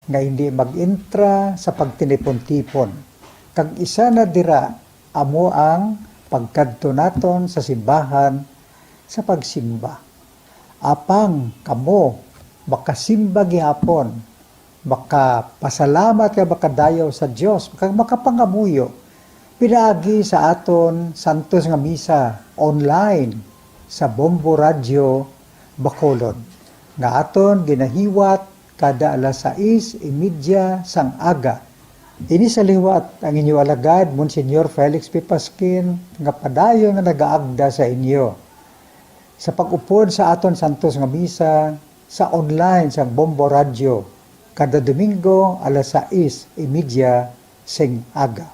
nga hindi mag-intra sa pagtinipon-tipon. Kag isa na dira amo ang pagkadto naton sa simbahan sa pagsimba. Apang kamo makasimba gihapon, baka pasalamat ka baka dayaw sa Dios, baka makapangamuyo. Pinaagi sa aton santos nga misa online sa Bombo Radio Bacolod. Nga aton ginahiwat kada alas 6:30 sang aga. Ini sa liwat ang inyo alagad, Monsignor Felix P. Pasquin, nga padayon nga nagaagda sa inyo. Sa pag-upod sa aton santos nga misa sa online sa Bombo Radio, kada Domingo alas 6:30 sing aga.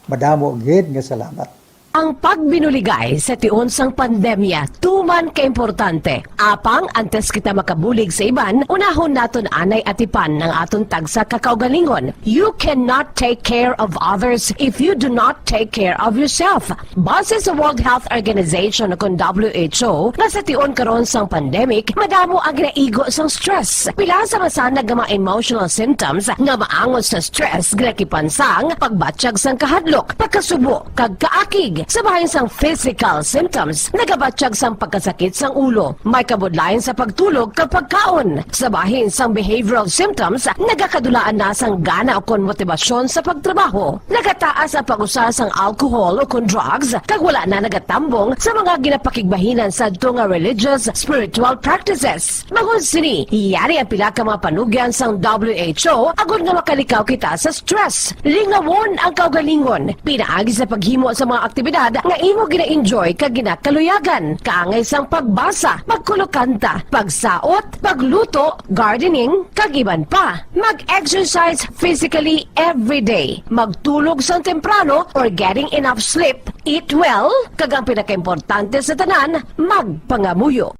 Madamo gid nga salamat. Ang pagbinuligay sa tiun sang pandemya, tuman kaimportante. Apang antes kita makabulig sa iban, unahon naton anay atipan ng aton tagsa kakaugalingon. You cannot take care of others if you do not take care of yourself. Base sa World Health Organization o WHO, na sa tiun karon sang pandemic, madamo ang naigo sang stress. Pila sa masanag nga mga emotional symptoms nga maangon sa stress, ginakipansang pagbatsyag sang kahadlok, pagkasubo, kag kaakig. Sa bahin sang physical symptoms, nagabatsyag sang pagkasakit sang ulo, may kabudlayan sa pagtulog kapag kaon. Sa bahin sang behavioral symptoms, nagakadulaan na sang gana o kon motibasyon sa pagtrabaho. Nagataas ang pag-usa sang alcohol o kon drugs, kag wala na nagatambong sa mga ginapakigbahinan sa nga religious, spiritual practices. Bangon sini, yari ang pila ka mga panugyan sang WHO agod nga makalikaw kita sa stress. Lingawon ang kaugalingon, pinaagi sa paghimo sa mga aktibidad nga imo gina-enjoy kag ginakaluyagan, kaangay sang pagbasa, pagkulokanta, pagsaot, pagluto, gardening, kag iban pa. Mag-exercise physically every day, magtulog sang temprano or getting enough sleep, eat well, kag ang pinakaimportante sa tanan, magpangamuyo.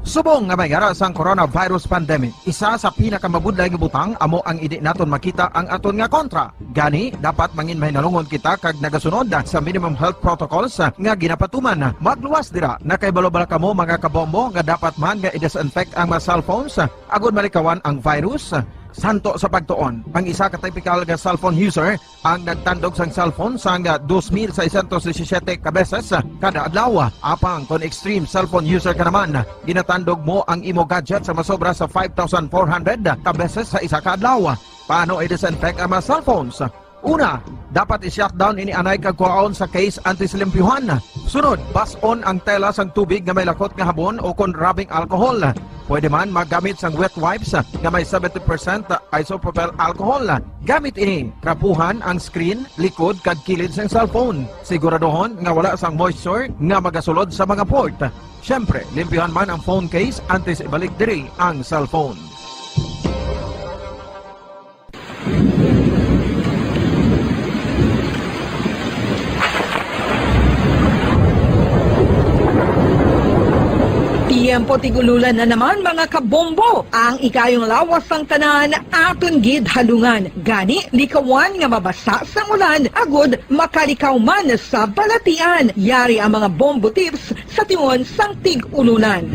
Subong nga may gara sang coronavirus pandemic, isa sa pinakamabudlay nga butang amo ang idi naton makita ang aton nga kontra. Gani, dapat mangin mahinalungon kita kag nagasunod sa minimum health protocols nga ginapatuman. Magluwas dira na kay balobala kamo mga kabombo nga dapat man nga i-disinfect ang mga cellphones agud malikawan ang virus. Santo sa pagtuon, ang isa ka typical nga cellphone user ang nagtandog sang cellphone sang 2,617 ka beses kada adlaw. Apang kon extreme cellphone user ka naman, ginatandog mo ang imo gadget sa masobra sa 5,400 ka beses sa isa ka adlaw. Paano i-disinfect ang mga cellphones? Una, dapat i-shutdown ini anay kagkuhaon sa case anti-slimpyuhan. Sunod, bason ang tela sang tubig nga may lakot nga habon o kon rubbing alcohol. Pwede man magamit sang wet wipes nga may 70% isopropyl alcohol. Gamit ini, krapuhan ang screen, likod kag kilid sang cellphone. Siguraduhon nga wala sang moisture nga magasulod sa mga port. Syempre, limpyuhan man ang phone case antes ibalik diri ang cellphone. Tiempo tigululan na naman mga kabombo. Ang ikayong lawas ng tanan aton gid halungan. Gani likawan nga mabasa sa ulan agud makalikaw man sa balatian. Yari ang mga bombo tips sa tiyon sang tig-ululan.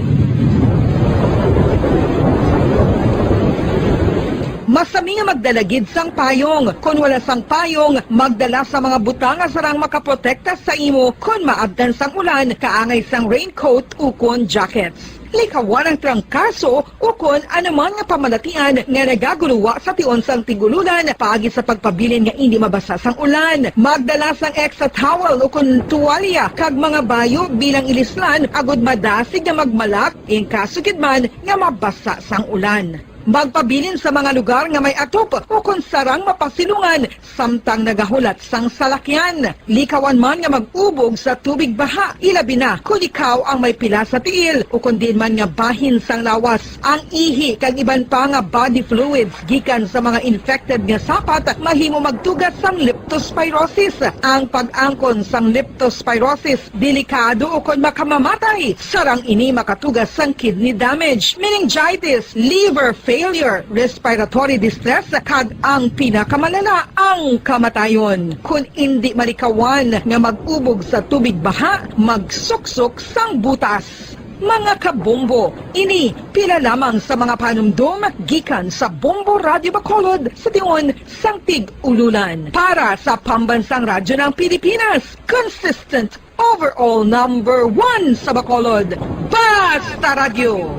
Masami nga magdalagid sang payong. Kung wala sang payong, magdala sa mga butang nga sarang makaprotekta sa imo kung maabdan sang ulan, kaangay sang raincoat o kon jackets. Likawan ang trangkaso o kon anuman nga pamalatian nga nagaguluwa sa tion sang tigululan paagi sa pagpabilin nga hindi mabasa sang ulan. Magdala sang extra towel o kon tuwalya kag mga bayo bilang ilislan agud madasig nga magmalak in kasugid man nga mabasa sang ulan. Magpabilin sa mga lugar nga may atop o kung sarang mapasilungan samtang nagahulat sang salakyan. Likawan man nga mag-ubog sa tubig baha, ilabi na kung ikaw ang may pila sa tiil o kung din man nga bahin sang lawas. Ang ihi kag iban pa nga body fluids gikan sa mga infected nga sapat mahimo magtugas sang leptospirosis. Ang pag-angkon sang leptospirosis delikado o kung makamamatay. Sarang ini makatugas sang kidney damage, meningitis, liver failure, respiratory distress, kag ang pinakamalala, ang kamatayon. Kung hindi malikawan nga mag-ubog sa tubig baha, magsuksok sang butas. Mga kabombo, ini pila lamang sa mga panumdum gikan sa Bombo Radio Bacolod sa tiyon Sangtig Ululan. Para sa pambansang radyo ng Pilipinas, consistent overall number 1 sa Bacolod, Basta Radio,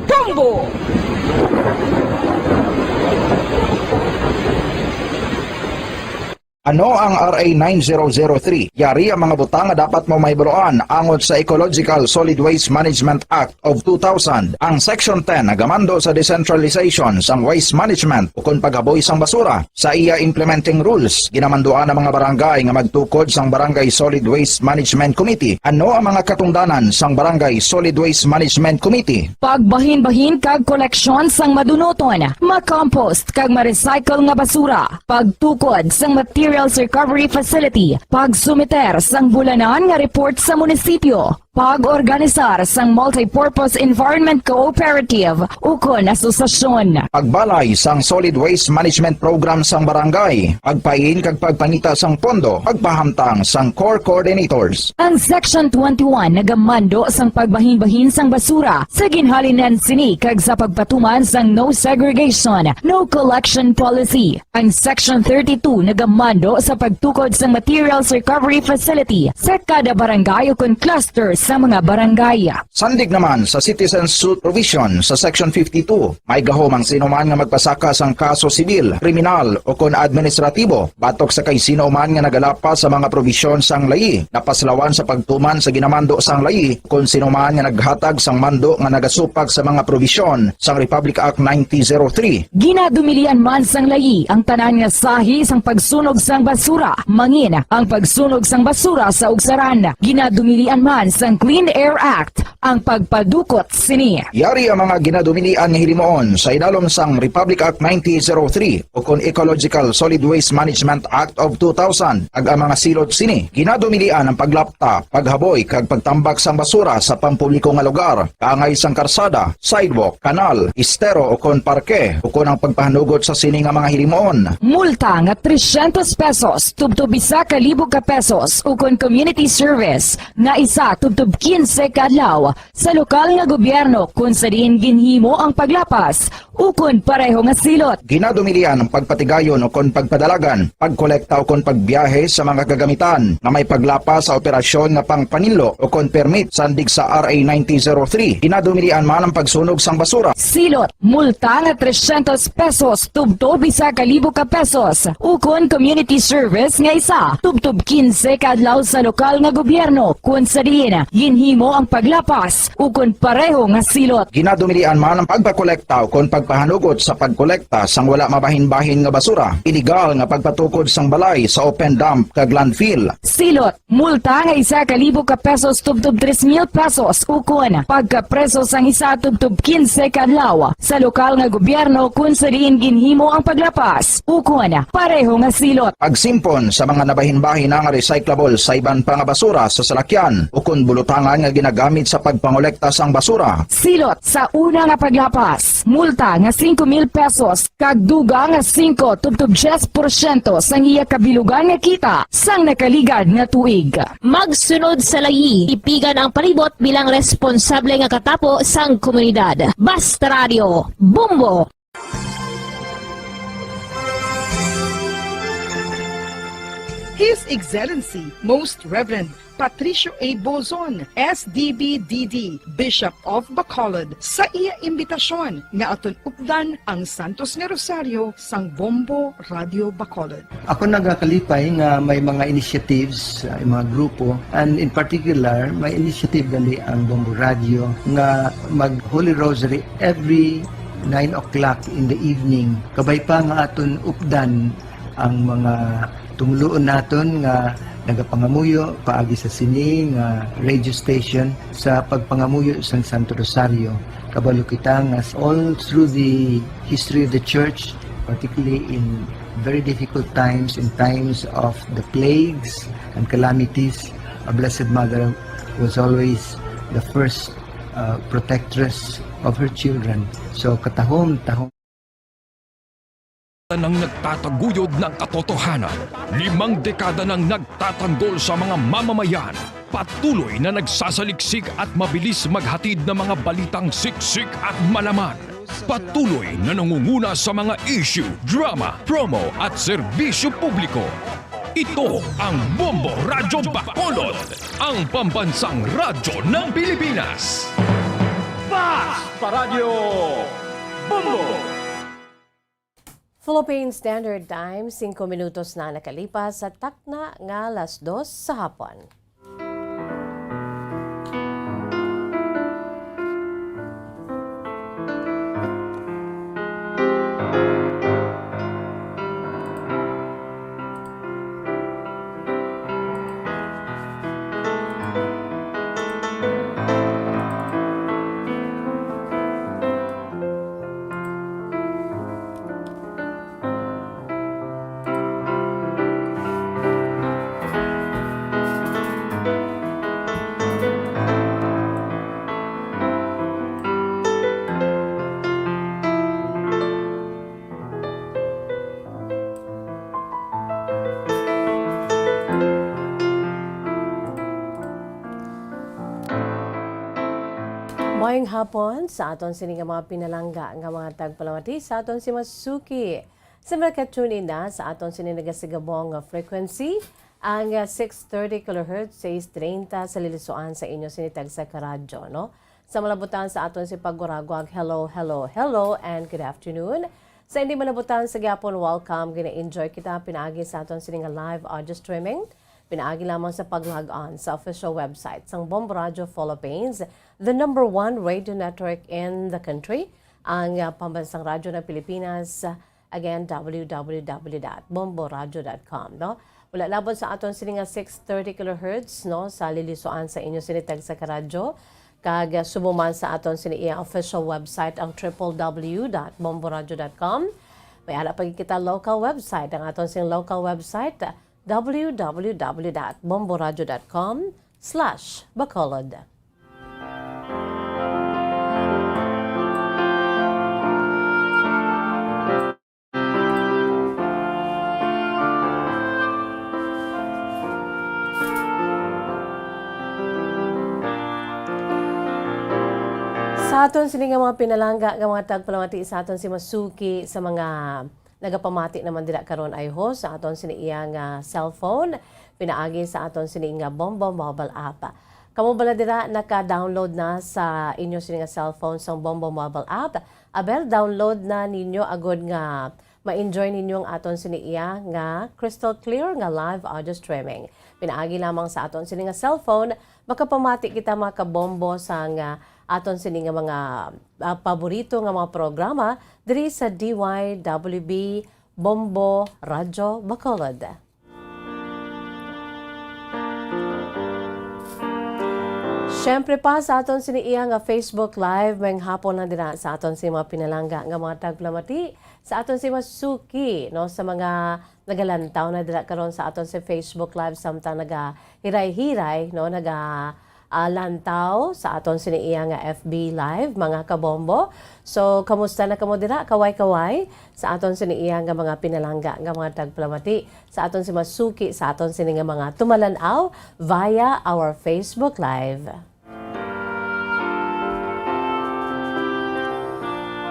Bombo! Ano ang RA 9003? Yari ang mga butang nga dapat mo mahibaloan angod sa Ecological Solid Waste Management Act of 2000. Ang Section 10 nagamando sa decentralization sang waste management ukon paghaboy sang basura. Sa iya implementing rules, ginamanduan ang mga barangay nga magtukod sang Barangay Solid Waste Management Committee. Ano ang mga katungdanan sang Barangay Solid Waste Management Committee? Pagbahin-bahin kag koleksyon sang madunoton, makompost kag ma-recycle nga basura, pagtukod sang materials recovery facility, pagsumiter sang bulanan nga report sa munisipyo, pag-organisar sang multipurpose environment cooperative ukon asosasyon. Pagbalay sang solid waste management program sang barangay, pagpain kag pagpangita sang pondo, pagpahamtang sang core coordinators. Ang Section 21 nagamando sang pagbahin-bahin sang basura sa ginhalinan sini kag sa pagpatuman sang no segregation, no collection policy. Ang Section 32 nagamando sa pagtukod sang materials recovery facility sa kada barangay ukon cluster sa mga barangay. Sandig naman sa citizen suit provision sa Section 52, may gahom ang sino man nga magpasaka sang kaso sibil, kriminal o kon administratibo, batok sa kay sino man nga nagalapa sa mga provision sang layi, napaslawan sa pagtuman sa ginamando sang layi, kung sino man nga naghatag sang mando nga nagasupag sa mga provision sang Republic Act 9003. Ginadumilian man sang layi ang tanan nga sahi sang pagsunog sang basura, mangin ang pagsunog sang basura sa ugsaran. Ginadumilian man sang Clean Air Act ang pagpadukot sini. Yari ang mga ginadumilian nga hilimoon sa idalom sang Republic Act 9003 o kon Ecological Solid Waste Management Act of 2000. Ag ang mga silot sini, ginadumilian ang paglapta, paghaboy kag pagtambak sang basura sa pampubliko nga lugar, kaangay sang karsada, sidewalk, kanal, estero o kon parke o kon ang pagpahanugot sa sini nga mga hilimoon. Multa nga 300 pesos tubtob 1,000 ka pesos ukon community service nga isa tubtob 15 kadlaw sa lokal nga gobyerno kung sa diin ginhimo ang paglapas ukon pareho nga silot. Ginadumilian ang pagpatigayon o kon pagpadalagan, pagkolekta o kon pagbiyahe sa mga kagamitan na may paglapas sa operasyon nga pangpanilo o kon permit sandig sa RA 9003. Ginadumilian man ang pagsunog sang basura. Silot, multa nga 300 pesos tubtob 1,000 ka pesos ukon community service nga isa tubtob 15 kadlaw sa lokal nga gobyerno kung sa diin ginhimo ang paglapas ukon pareho nga silot. Ginadumilian man ang pagpakolekta o kon pagpahanugot sa pagkolekta sang wala mabahin-bahin nga basura. Illegal nga pagpatukod sang balay sa open dump kag landfill. Silot, multa nga 1,000 ka pesos tubtob 3,000 pesos ukon pagkapreso sang isa tubtob 15 kadlaw sa lokal nga gobyerno kung sa diin ginhimo ang paglapas ukon pareho nga silot. Pagsimpon sa mga nabahin-bahin nga recyclable sa iban pa nga basura sa salakyan o kun bulutangan nga ginagamit sa pagpangolekta sang basura. Silot sa una nga paglapas, multa nga 5,000 pesos kag duga nga 5 tubtob 10% sang iya kabilugan nga kita sang nakaligad nga tuig. Magsunod sa layi, ipigan ang palibot bilang responsable nga katapo sang komunidad. Basta Radio, Bombo! His Excellency, Most Reverend Patricio A. Bozon, SDBDD, Bishop of Bacolod, sa iya imbitasyon nga aton updan ang Santos nga Rosario sang Bombo Radio Bacolod. Ako nagakalipay nga may mga initiatives, mga grupo, and in particular, may initiative gali ang Bombo Radio nga mag Holy Rosary every 9 o'clock in the evening. Kabay pa nga aton updan ang mga tumuluon naton nga nagapangamuyo paagi sa sini nga radio station sa pagpangamuyo sa Santo Rosario. Kabalo kita nga all through the history of the church, particularly in very difficult times, in times of the plagues and calamities, a Blessed Mother was always the first protectress of her children. So katahom nang nagtataguyod ng katotohanan. 5 dekada nang nagtatanggol sa mga mamamayan. Patuloy na nagsasaliksik at mabilis maghatid ng mga balitang siksik at malaman. Patuloy na nangunguna sa mga issue, drama, promo at serbisyo publiko. Ito ang Bombo Radyo Bacolod, ang pambansang radyo ng Pilipinas. Philippine Standard Time, 5 minutos na nakalipas sa takna nga alas 2 sa hapon. Mayong hapon sa aton sini nga mga pinalangga nga mga tagpalamati sa aton si Masuki. Sa mga tune na sa aton sini nagasigabong nga frequency ang 630 kHz 630 sa lilisuan sa inyo sinitag sa karadyo, no? Sa malabutan sa aton si paguragwag, hello, hello, hello, and good afternoon. Sa hindi malabutan sa gyapon, welcome, gina-enjoy kita pinaagi sa aton sini nga live audio streaming. Pinaagi lamang sa pag-log on sa official website ng Bombo Radio Philippines, the #1 radio network in the country, ang pambansang radyo ng Pilipinas. Again, www.bomboradio.com. No? Wala labon sa aton sini nga 630 kHz no, sa lilisuan sa inyo sinitag sa karadyo. Kag sumuman sa aton sini iya official website ang www.bomboradio.com. May ala pag kita local website, ang aton sini local website www.bomboradio.com/Bacolod. Sa aton sini nga mga pinalangga nga mga tagpalamati sa aton si Masuki sa mga nagapamati naman dira karon ay host sa aton sini iya nga cellphone pinaagi sa aton sini nga Bombo mobile app. Kamo bala dira naka-download na sa inyo sini nga cellphone sang Bombo mobile app. Abel download na ninyo agod nga ma-enjoy ninyo ang aton sini iya nga crystal clear nga live audio streaming. Pinaagi lamang sa aton sini nga cellphone makapamati kita mga kabombo sa nga aton sini nga mga paborito nga mga programa diri sa DYWB Bombo Radyo Bacolod. Siyempre pa sa aton sini iya nga Facebook Live mayong hapon na dira sa aton sini mga pinalangga nga mga tagplamati sa aton si Masuki no sa mga nagalantaw na dira karon sa aton si Facebook Live samtang naga hiray-hiray no naga lantaw sa aton sini iya nga FB Live mga kabombo. So kamusta na kamo dira kaway-kaway sa aton sini iya nga mga pinalangga nga mga tagplamati sa aton si Masuki sa aton sini nga mga tumalanaw via our Facebook Live.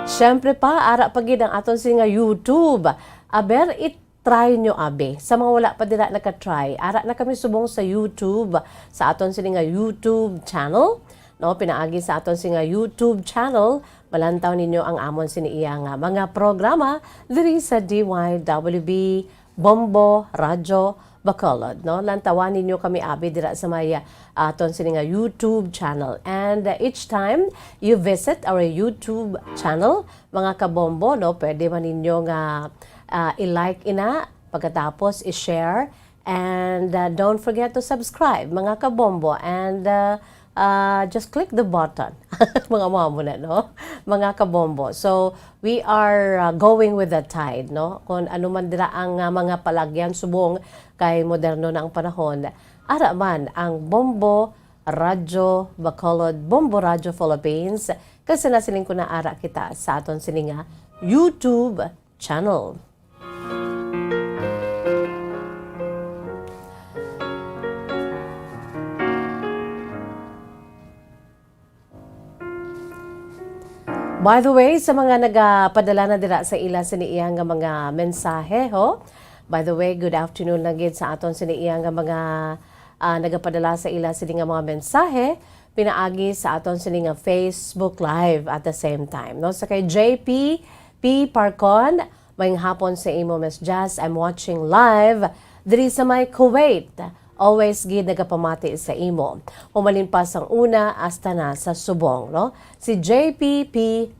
Siyempre pa ara pagid ang aton sini nga YouTube. Aber try nyo abe. Sa mga wala pa dira naka-try, ara na kami subong sa YouTube, sa aton sini nga YouTube channel. No, pinaagi sa aton sini nga YouTube channel, malantaw ninyo ang amon sini iya nga mga programa diri sa DYWB Bombo Radyo Bacolod. No, lantawan ninyo kami abi dira sa may aton sini nga YouTube channel. And each time you visit our YouTube channel, mga kabombo, no, pwede man ninyo nga i-like ina, pagkatapos i-share, and don't forget to subscribe, mga kabombo, and just click the button, mga mamo na, no? Mga kabombo. So, we are going with the tide, no? Kung ano man dira ang mga palagyan, subong kay moderno na ang panahon, ara man ang Bombo Radyo Bacolod, Bombo Radyo Philippines, kasi nasiling ko na ara kita sa aton sininga YouTube channel. By the way, sa mga nagapadala na dira sa ila siniiyang nga mga mensahe, ho? By the way, good afternoon lang gid sa aton siniiyang nga mga nagapadala sa ila sini nga mga mensahe, pinaagi sa aton sini nga Facebook Live at the same time. No? Sa kay JP P. Parcon, mayong hapon sa imo, Miss Jazz, I'm watching live diri sa may Kuwait. Always gid nagapamati sa imo. Humalin pa sang una hasta na sa subong, no? Si JPP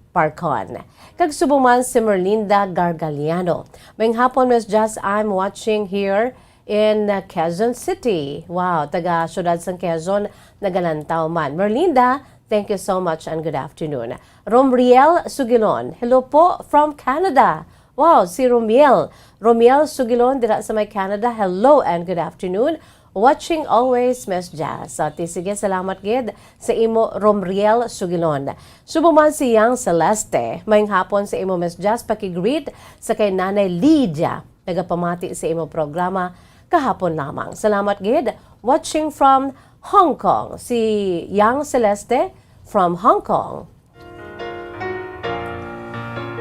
Parcon. Kag subong man si Merlinda Gargaliano. Mayong hapon, Miss Jazz, I'm watching here in Quezon City. Wow, taga syudad sang Quezon, nagalantaw man. Merlinda, thank you so much and good afternoon. Romriel Sugilon, hello po from Canada. Wow, si Romiel. Romiel Sugilon, dira sa may Canada. Hello and good afternoon. Watching always, Miss Jazz. So, sige, salamat gid sa imo, Romriel Sugilon. Subuman si Yang Celeste. Mayong hapon sa imo, Miss Jazz. Pakigreet sa kay Nanay Lydia. Nagapamati sa imo programa kahapon lamang. Salamat gid. Watching from Hong Kong. Si Yang Celeste from Hong Kong.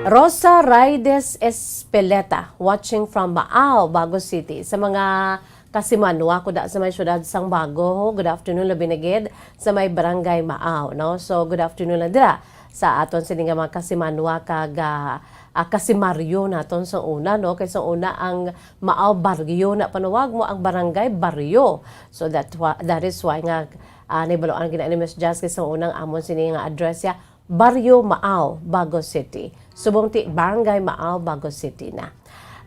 Rosa Raides Espeleta, watching from Baao, Bago City. Sa mga kasimanwa ko da sa may syudad sang Bago, good afternoon labi na gid sa may barangay Maao, no? So good afternoon lang dira sa aton sini nga mga kasimanwa kag kasimaryo naton sa una, no? Kay sa una ang Maao baryo na panawag mo ang barangay baryo. So that is why nga nibaloan gid ni Miss Jazz kay sa unang amon sini nga address ya Barrio Maao, Bago City. Subong ti Barangay Maao, Bago City na.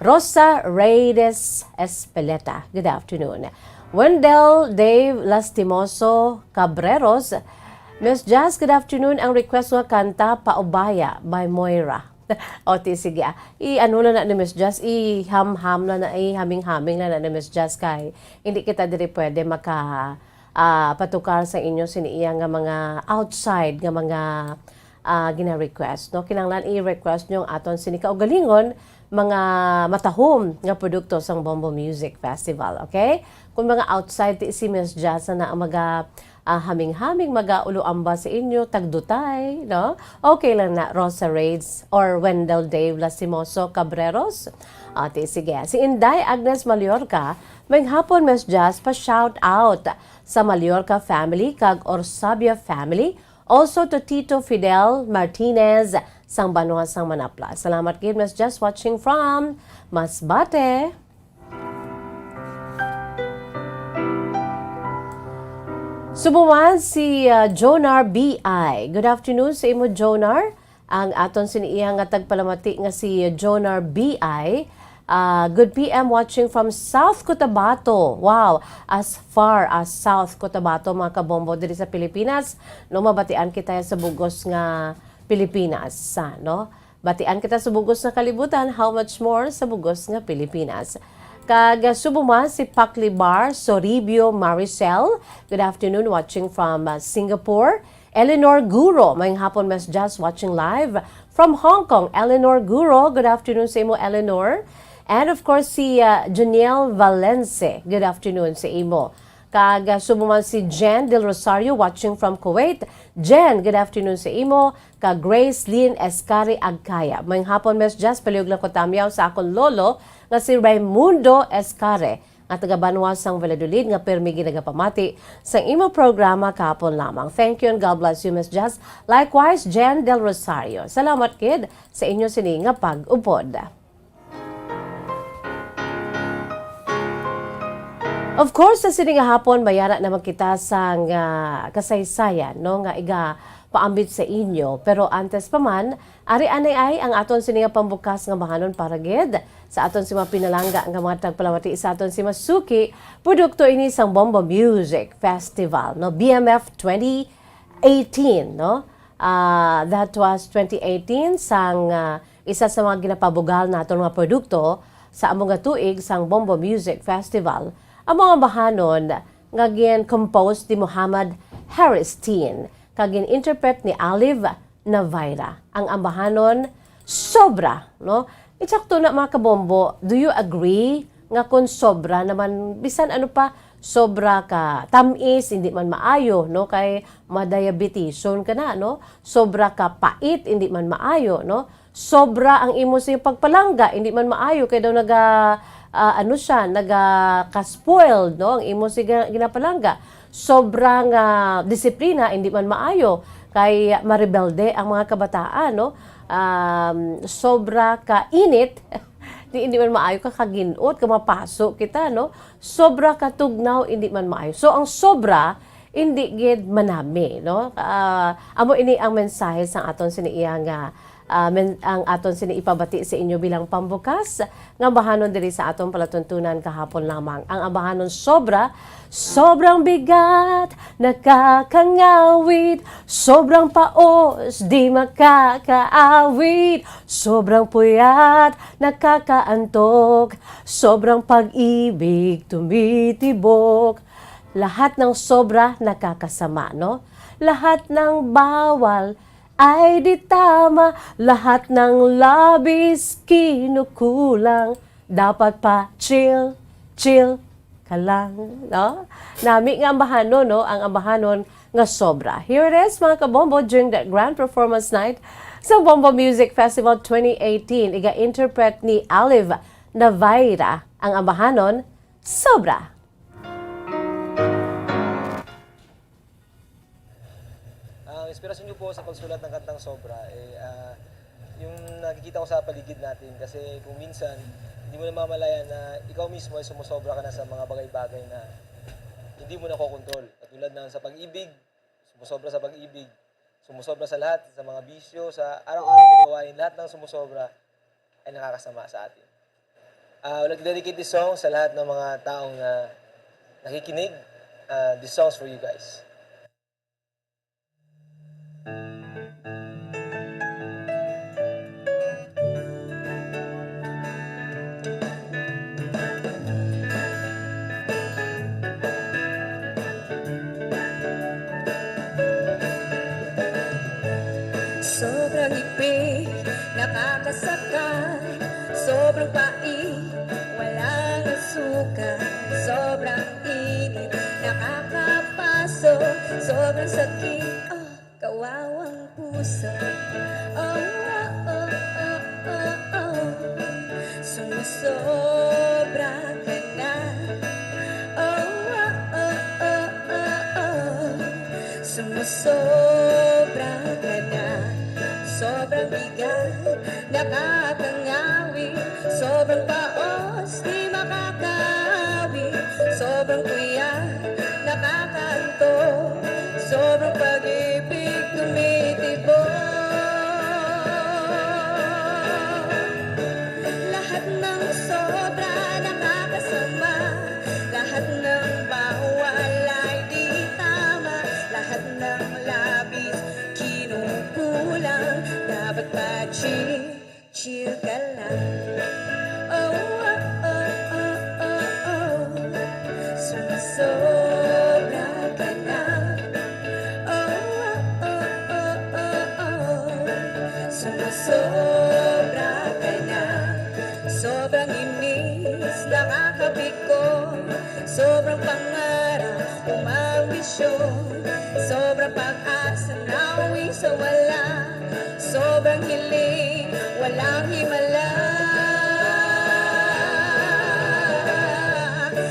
Rosa Reyes Espeleta, good afternoon. Wendell Dave Lastimoso Cabreros, Miss Jazz, good afternoon. Ang request nga kanta, Paubaya by Moira. O, sige. I-ano na ni Miss Jazz, i-ham-ham na i-haming-haming na ni Miss Jazz kay hindi kita diri pwede patukar sa inyo siniiya nga mga outside nga mga gina-request. No? Kinanglan i-request nyo aton sini kaugalingon mga matahom nga produkto sang Bombo Music Festival. Okay? Kung mga outside ti si Miss Jazz na maga haming-haming mag-uluamba sa inyo, tagdutay, no? Okay lang na, Rosa Raids or Wendell Dave Lastimoso Cabreros. Sige. Si Inday Agnes Mallorca, may hapon, Miss Jazz, pa-shout out sa Mallorca family kag Orsabia family. Also to Tito Fidel Martinez sang Banwa sang Manapla. Salamat gid, Miss Jazz, watching from Masbate. Subuman si Jonar B.I. Good afternoon sa imo, Jonar. Ang aton siniiyang nga tagpalamati nga si Jonar B.I. Good PM watching from South Cotabato. Wow, as far as South Cotabato, mga kabombo diri sa Pilipinas. No, mabatian kita sa bugos nga Pilipinas, no? Batian kita sa bugos nga kalibutan, how much more sa bugos nga Pilipinas. Kag subuma si Pakli Bar Soribio Maricel. Good afternoon, watching from Singapore. Eleanor Guro, mayong hapon, Miss Jazz, watching live from Hong Kong. Eleanor Guro, good afternoon sa imo, Eleanor. And of course, si Janiel Valence, good afternoon sa imo. Kag sumuman si Jen Del Rosario, watching from Kuwait. Jen, good afternoon sa imo. Kag Grace Lynn Escari Agkaya. Mayong hapon, Miss Jazz, paliog lang ko tamyaw sa akong lolo nga si Raimundo Escare, nga taga Banwa sang Valladolid, nga permi ginagapamati sa imo programa kahapon lamang. Thank you and God bless you, Miss Jazz. Likewise, Jen Del Rosario. Salamat kid sa inyo sini nga pag-upod. Of course, sa sini nga hapon, mayara naman kita sa kasaysayan, no? Nga iga paambit sa inyo. Pero antes pa man, ari-anay ay ang aton sini nga pambukas nga mahanon para gid sa aton si mga pinalangga nga mga tagpalamati sa aton si Masuki, produkto ini sang Bombo Music Festival, no? BMF 2018, no? That was 2018 sang isa sa mga ginapabugal naton nga produkto sa among nga tuig sang Bombo Music Festival. Ang mga bahanon nga gin-compose ni Muhammad Harristeen kag gin-interpret ni Aliv Navaira. Ang ambahanon sobra, no? Itsakto na, mga kabombo, do you agree nga kung sobra naman bisan ano pa sobra ka tamis, hindi man maayo, no? Kay madiabeteson ka na, no? Sobra ka pait, hindi man maayo, no? Sobra ang imo sa pagpalangga, hindi man maayo, kay daw ano siya, naga-spoiled, no? Ang imo si ginapalangga. Sobrang disiplina, hindi man maayo, kay marebelde ang mga kabataan, no? Sobra ka init, hindi man maayo ka kaginot, ka mapasok kita, no? Sobra ka tugnaw, hindi man maayo. So, ang sobra, hindi gid manami, no? Amo ini ang mensahe sa aton siniiya nga ang aton siniipabati sa inyo bilang pambukas nga bahanon diri sa aton palatuntunan kahapon lamang. Ang abahanon sobrang bigat, nakakangawit, sobrang paos, di makakaawit, sobrang puyat, nakakaantok, sobrang pag-ibig, tumitibok. Lahat ng sobra nakakasama, no? Lahat ng bawal ay di tama, lahat ng labis kinukulang, dapat pa chill ka lang, no? Nami nga ambahanon, no? Ang ambahanon nga sobra. Here it is, mga kabombo, during the grand performance night sa Bombo Music Festival 2018. Iga-interpret ni Aliv Navaira ang ambahanon, sobra. Ang inspirasyon niyo po sa pagsulat ng kantang Sobra, yung nakikita ko sa paligid natin. Kasi kung minsan, hindi mo namamalayan na ikaw mismo ay sumusobra ka na sa mga bagay-bagay na hindi mo na kokontrol. Katulad ng sa pag-ibig, sumusobra sa pag-ibig, sumusobra sa lahat, sa mga bisyo, sa araw-araw na gawain, lahat ng sumusobra ay nakakasama sa atin. I would like to dedicate this song sa lahat ng mga taong nakikinig. This song's for you guys. Sobrang ipin, nakakasakal, sobrang pait, walang asuka, sobrang init, nakakapasok, sobrang sakit, oh, kawawang puso. Oh, oh, oh, oh, oh, oh. Sumusobra ka na. Oh, oh, oh, oh, oh, oh. Sumusobra ka na. Sobrang bigat, nakakangawit, sobrang paos, di makakaawit, sobrang kuya, nakakanto, sobrang pag-ibig, tumitibok. Lahat ng sobra, nakakasama, lahat ng bawal ay di tama, lahat ng labis, kinukulang, dapat pa chill ka lang. Oh, oh, oh, oh, oh, oh. Sumusobra ka na. Oh, oh, oh, oh, oh, oh. Sumusobra ka na. Sobrang inis, nakakabiko, sobrang pangarap, umambisyon, sobrang pag-asa, nauwi sa wala, sobrang hiling, walang himala.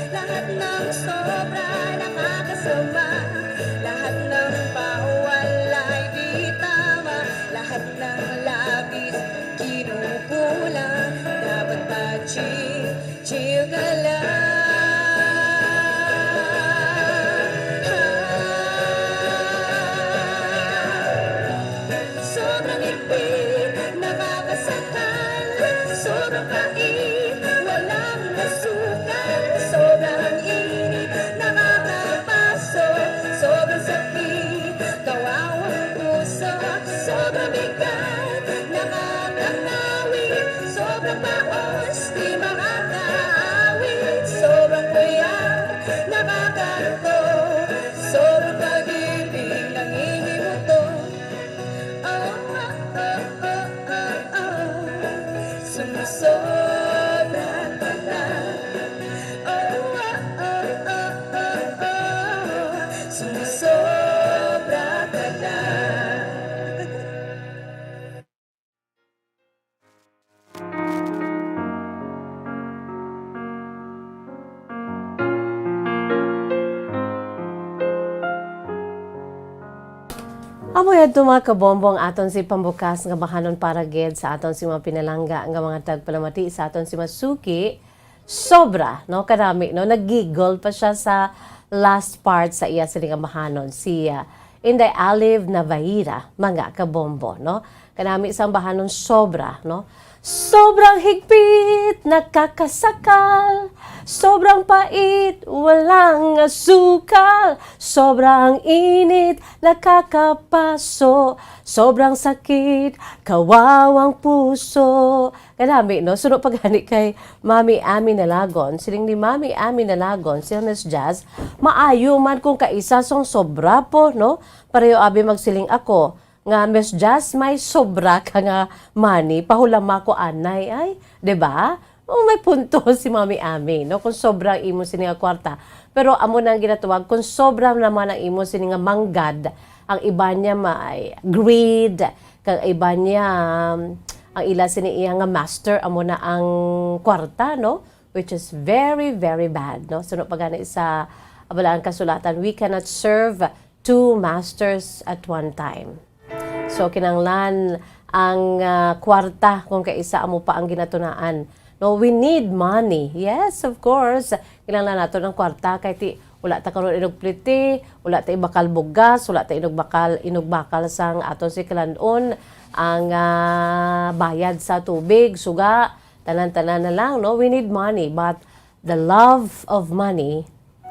Lahat ng sobra, nakakasama, lahat ng bawal ay di tama, lahat ng labis, kinukulang, dapat pa chill ka lang. Sobrang ipin, nakakasakal, sobrang pait, walang nasukan, sobrang init, nakakapasok, sobrang sakit, kawawang puso, sobrang bigat, nakakangawit, sobrang baos, di makakaawit, sobrang kuya, nakakanto, sobrang pag-ibig, nangingimuto. Sumusobra ka na. Oh, oh, oh, oh, oh, Amo yan mga kabombong aton si pambukas nga bahanon para gid sa aton si mga pinalangga nga mga tagpalamati sa aton si Masuki. Sobra, no? Karami, no? Nag-giggle pa siya sa last part sa iya siling bahanon. Si Inday Alive Navaira, mga kabombo, no? Kanami isang bahanon sobra, no? Sobrang higpit, nakakasakal. Sobrang pait, walang asukal. Sobrang init, nakakapaso. Sobrang sakit, kawawang puso. Kanami, no? Sunod pagani kay Mami Ami Nalagon. Siling ni Mami Ami Nalagon, si Miss Jazz, maayo man kung kaisa song sobra po, no? Pareho abi magsiling ako nga Miss Jazz may sobra ka nga money pahulama ko anay ay 'di ba? May punto si Mami Ami no kung sobrang imo sini nga kwarta. Pero amo nang ginatuwag kung sobrang naman ang imo sini nga manggad, ang iba niya may greed, kang iba niya ang ila sini iya nga master amo na ang kwarta no, which is very very bad no. Suno pagani sa abalaan kasulatan, we cannot serve two masters at one time. So kinanglan ang kwarta kung kaisa amo pa ang ginatunaan. No, we need money. Yes, of course. Kinanglan nato ng kwarta kay ti wala ta karon inog pliti, wala ta ibakal bugas, wala ta inog bakal sang aton si kalanon ang bayad sa tubig, suga, tanan-tanan na lang, no? We need money, but the love of money,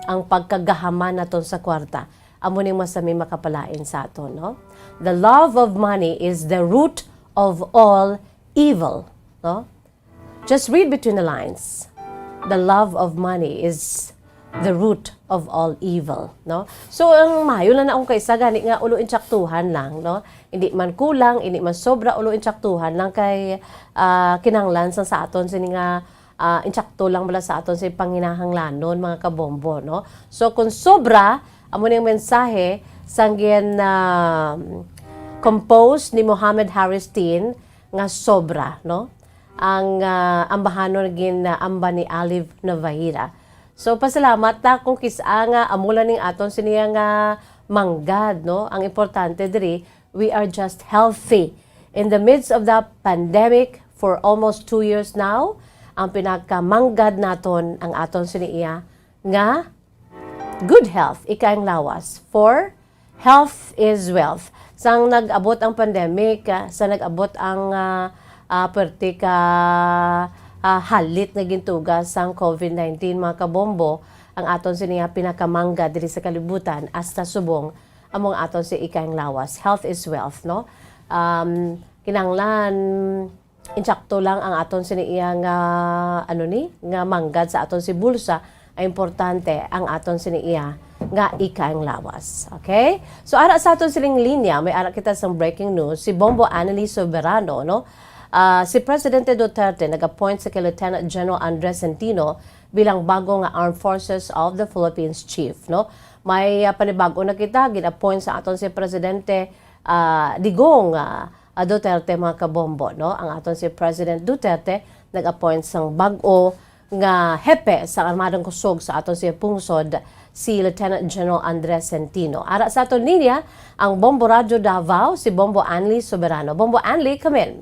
ang pagkagahaman naton sa kwarta, amo ning masami makapalain sa aton, no? The love of money is the root of all evil, no? Just read between the lines. The love of money is the root of all evil, no? So ang mayo na naong kaysa gani nga ulo intsaktuhan lang, no? Hindi man kulang, hindi man sobra, ulo intsaktuhan lang kay kinanglan sa aton sini nga intsakto lang bala sa aton sa panginahanglanon mga kabombo, no? So kung sobra amo ning mensahe sanggyan composed ni Mohammed Haristin nga sobra, no? Ang ambahanon naging amba ni Alive Navaira. So pasalamat ta kung kisa nga amula ning aton siniya nga manggad, no? Ang importante diri, we are just healthy. In the midst of the pandemic for almost 2 years now, ang pinakamanggad naton ang aton siniya nga good health, ikang lawas. For health is wealth. Sang nag-abot ang pandemic, sa nag-abot ang perti ka halit na gintugas sang COVID-19 mga kabombo, ang aton siniya pinakamangga diri sa kalibutan hasta subong among aton si ikang lawas. Health is wealth, no? Kinanglan insakto lang ang aton siniya nga nga manggad sa aton si bulsa, ay importante ang aton siniya nga ikang lawas. Okay? So ara sa aton siling linya, may ara kita sa breaking news, si Bombo Annalise Soberano, no? Si Presidente Duterte nag-appoint sa kay Lieutenant General Andres Centino bilang bagong Armed Forces of the Philippines Chief, no? May panibago na kita gin-appoint sa aton si Presidente Digong Duterte mga kabombo, no? Ang aton si President Duterte nag-appoint sang bag-o nga hepe sa Armadong Kusog sa aton si pungsod, si Lieutenant General Andres Centino. Ara sa aton niya ang Bombo Radio Davao, si Bombo Anli Soberano. Bombo Anli, come in.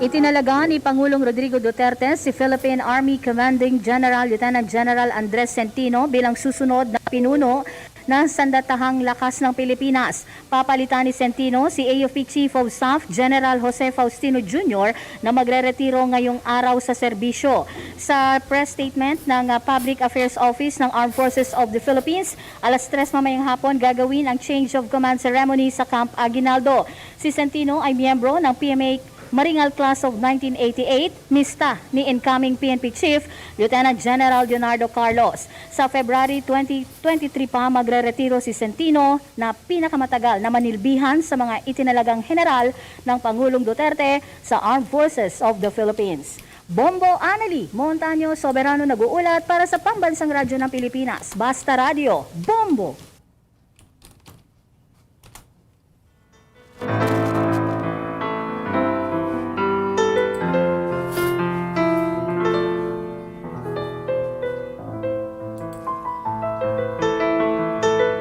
Itinalaga ni Pangulong Rodrigo Duterte si Philippine Army Commanding General Lieutenant General Andres Centino bilang susunod na pinuno ng Sandatahang Lakas ng Pilipinas. Papalitan ni Centino si AFP Chief of Staff General Jose Faustino Jr. na magre-retiro ngayong araw sa serbisyo. Sa press statement ng Public Affairs Office ng Armed Forces of the Philippines, alas 3 mamayang hapon gagawin ang change of command ceremony sa Camp Aguinaldo. Si Centino ay miyembro ng PMA Maringal Class of 1988, mista ni incoming PNP Chief Lieutenant General Leonardo Carlos. Sa February 2023 pa magre-retiro si Centino na pinakamatagal na manilbihan sa mga itinalagang general ng Pangulong Duterte sa Armed Forces of the Philippines. Bombo Anali, Montaño Soberano nag-uulat para sa Pambansang Radyo ng Pilipinas. Basta Radio, Bombo!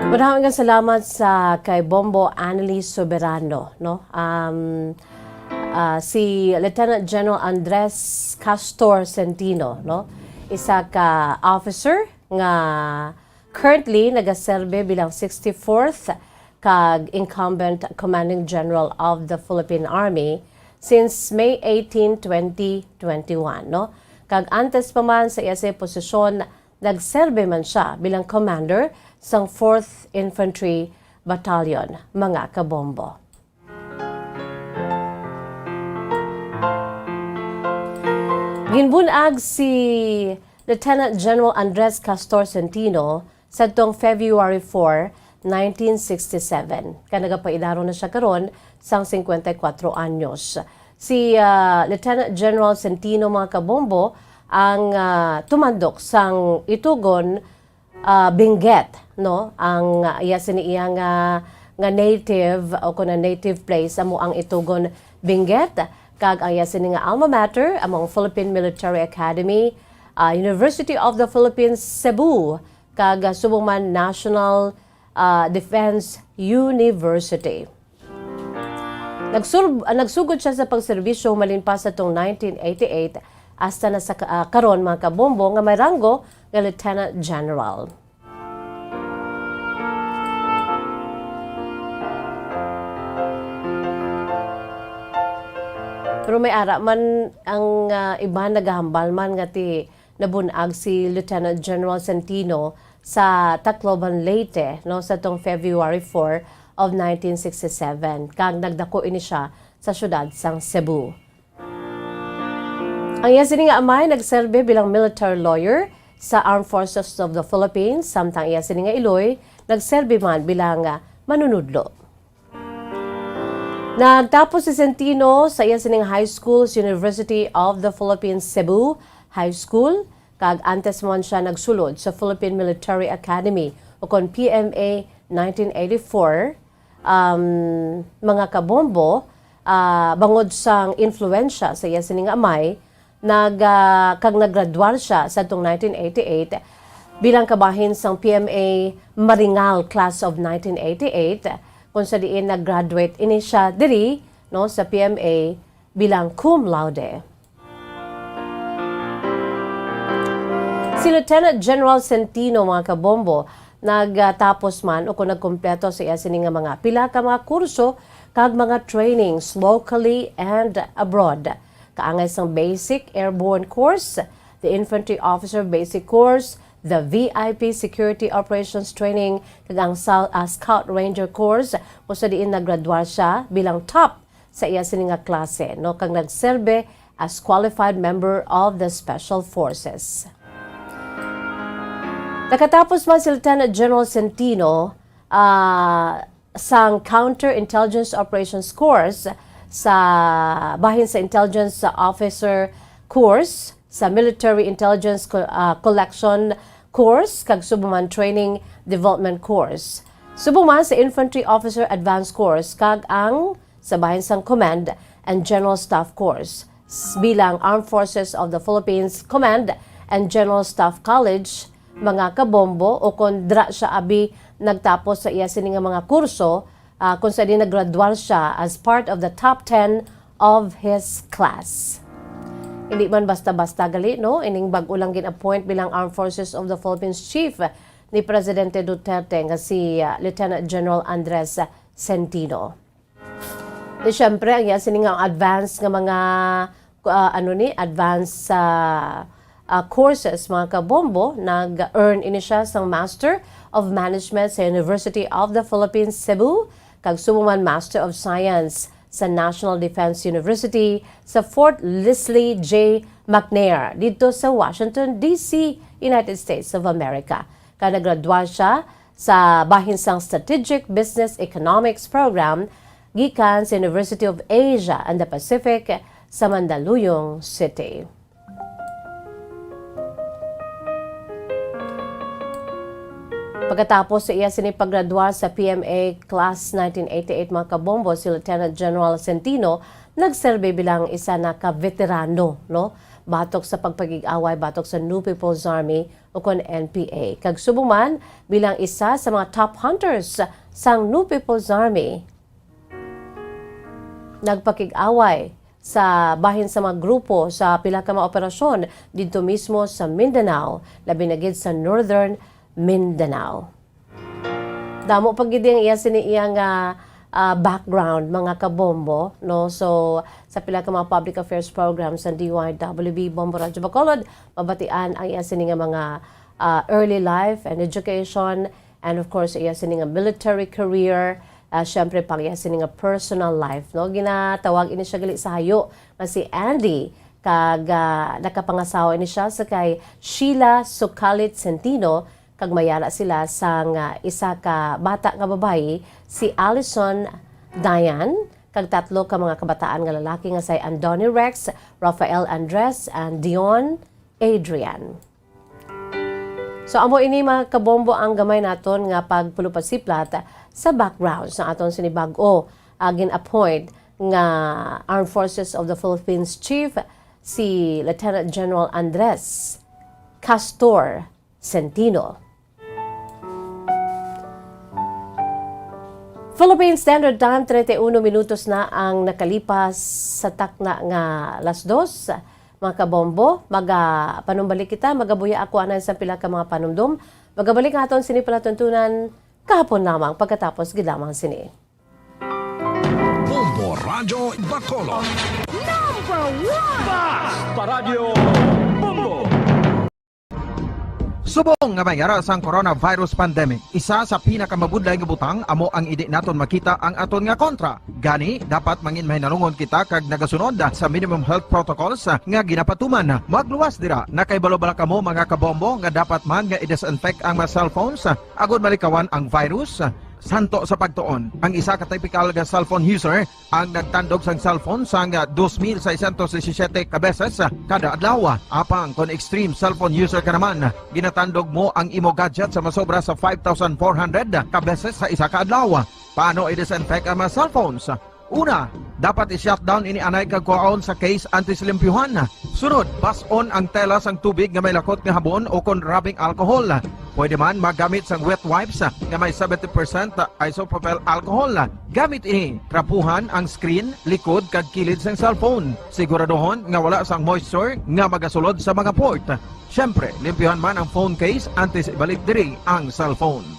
Maraming salamat sa kay Bombo Annalise Soberano, no? Si Lieutenant General Andres Castor Centino, no? Isa ka officer nga currently nagaserbe bilang 64th kag incumbent Commanding General of the Philippine Army since May 18, 2021, no? Kag antes pa man sa iya sa posisyon, nagserbe man siya bilang commander sang 4th Infantry Battalion, mga kabombo. Ginbunag si Lieutenant General Andres Castor Centino sa tong February 4, 1967. Kanagapaidaro na siya karon sang 54 anyos. Si Lieutenant General Centino, mga kabombo, ang tumandok sang itugon Benguet, no? Ang iya siniiyang nga native o kuna native place amo ang itugon Benguet, kag ang iya sini nga alma mater among Philippine Military Academy, University of the Philippines Cebu, kag subong man National Defense University. Nagsugod siya sa pagserbisyo malinpas sa tong 1988 hasta na sa karon, mga kabombo, nga may ranggo nga Lieutenant General. Pero may ara man ang iba nagahambal man nga ti nabunag si Lieutenant General Centino sa Tacloban, Leyte, no, sa tong February 4 of 1967. Kag nagdako ini siya sa syudad sang Cebu. Ang iya sini nga amay nagserbe bilang military lawyer sa Armed Forces of the Philippines, samtang iya sini nga iloy nagserbe man bilang manunudlo. Nagtapos si Centino sa iya sining high school sa University of the Philippines Cebu High School, kag antes man siya nagsulod sa Philippine Military Academy o kon PMA 1984. Mga kabombo, bangod sang influensya sa iya sining amay, kag naggraduar siya sa tong 1988 bilang kabahin sang PMA Maringal Class of 1988, kung sa diin nag-graduate ini siya diri, no, sa PMA bilang cum laude. Si Lieutenant General Centino, mga kabombo, nagtapos man o kung nagkumpleto sa iya sining nga mga pila ka mga kurso kag mga trainings locally and abroad. Kaangay sang Basic Airborne Course, the Infantry Officer Basic Course, the VIP Security Operations Training, kag ang Scout Ranger Course, kung sa diin naggraduar siya bilang top sa iya sining nga klase, no, kag nagserbe as qualified member of the Special Forces. Nakatapos man si Lieutenant General Centino sang Counter-Intelligence Operations Course sa bahin sa Intelligence Officer Course, sa Military Intelligence Collection Course, kag subuman Training Development Course. Subuman sa Infantry Officer Advanced Course, kag ang sa bahin sang Command and General Staff Course bilang Armed Forces of the Philippines Command and General Staff College, mga kabombo, o kung dra siya abi nagtapos sa iya sining mga kurso, kung sa di naggraduar siya as part of the top 10 of his class. Hindi man basta-basta gali, no? Ining bag-o lang gin-appoint bilang Armed Forces of the Philippines Chief ni Presidente Duterte nga si Lieutenant General Andres Centino. Di syempre, ang iya sining nga advanced nga mga advanced courses, mga kabombo, nag-earn ini siya sang Master of Management sa University of the Philippines Cebu, kag sumuman Master of Science sa National Defense University sa Fort Leslie J. McNair dito sa Washington, D.C., United States of America. Kaya naggraduar siya sa bahin sang Strategic Business Economics Program gikan sa University of Asia and the Pacific sa Mandaluyong City. Pagkatapos sa iya sinipaggraduar sa PMA Class 1988, mga kabombo, si Lieutenant General Centino nagserbe bilang isa na ka-veterano, no? Batok sa pagpagig-away, batok sa New People's Army o kon NPA. Kag subong man bilang isa sa mga top hunters sang New People's Army. Nagpakig-away sa bahin sa mga grupo sa pila ka mga operasyon dito mismo sa Mindanao, labi na gid sa Northern Mindanao. Damo pag gid ang iya iyang background mga kabombo, no? So sa pila ka mga public affairs programs sa DYWB Bombo Radyo Bacolod, mabatian ang iya nga mga early life and education, and of course iya nga military career. Siyempre pang iya nga personal life, no? Ginatawag ini siya gali sa hayo nga si Andy, kag nakapangasawa ini siya sa kay Sheila Sucalit Centino, kag mayala sila sang isa ka bata nga babayi, si Allison Diane, kag tatlo ka mga kabataan nga lalaki nga say Andoni Rex, Rafael Andres, and Dion Adrian. So amo ini mga kabombo ang gamay naton nga pagpulupasiplat sa background sa aton sinibag-o gin-appoint nga Armed Forces of the Philippines Chief si Lieutenant General Andres Castor Centino. Philippine Standard Time, 31 minutos na ang nakalipas sa takna nga alas 2. Mga kabombo, panumbalik kita, magabuya ako anan sa pila ka mga panumdum. Magabalik aton sini palatuntunan kahapon lamang pagkatapos gid lamang sini. Bombo Radyo Bacolod. Subong nga mayara sang coronavirus pandemic, isa sa pinakamabudlay nga butang amo ang idi naton makita ang aton nga kontra. Gani dapat mangin mahinalungon kita kag nagasunod sa minimum health protocols nga ginapatuman. Magluwas dira nakaibalo-bala kamo mga kabombo nga dapat man nga i-disinfect ang mga cellphones agud malikawan ang virus. Santo sa pagtuon, ang isa ka typical nga cellphone user ang nagtandog sang cellphone sang 2,617 ka beses kada adlaw. Apang kon extreme cellphone user ka naman, ginatandog mo ang imo gadget sa masobra sa 5,400 ka beses sa isa ka adlaw. Paano i-disinfect ang mga cellphones? Una, dapat i-shutdown ini anay kag kuhaon sa case anti-slimpyuhan. Sunod, pason ang tela sang tubig nga may lakot nga habon o kon rubbing alcohol. Pwede man magamit sang wet wipes nga may 70% isopropyl alcohol. Gamit ini, trapuhan ang screen, likod kag kilid sang cellphone. Siguraduhon nga wala sang moisture nga magasulod sa mga port. Siyempre, limpyuhan man ang phone case antes ibalik diri ang cellphone.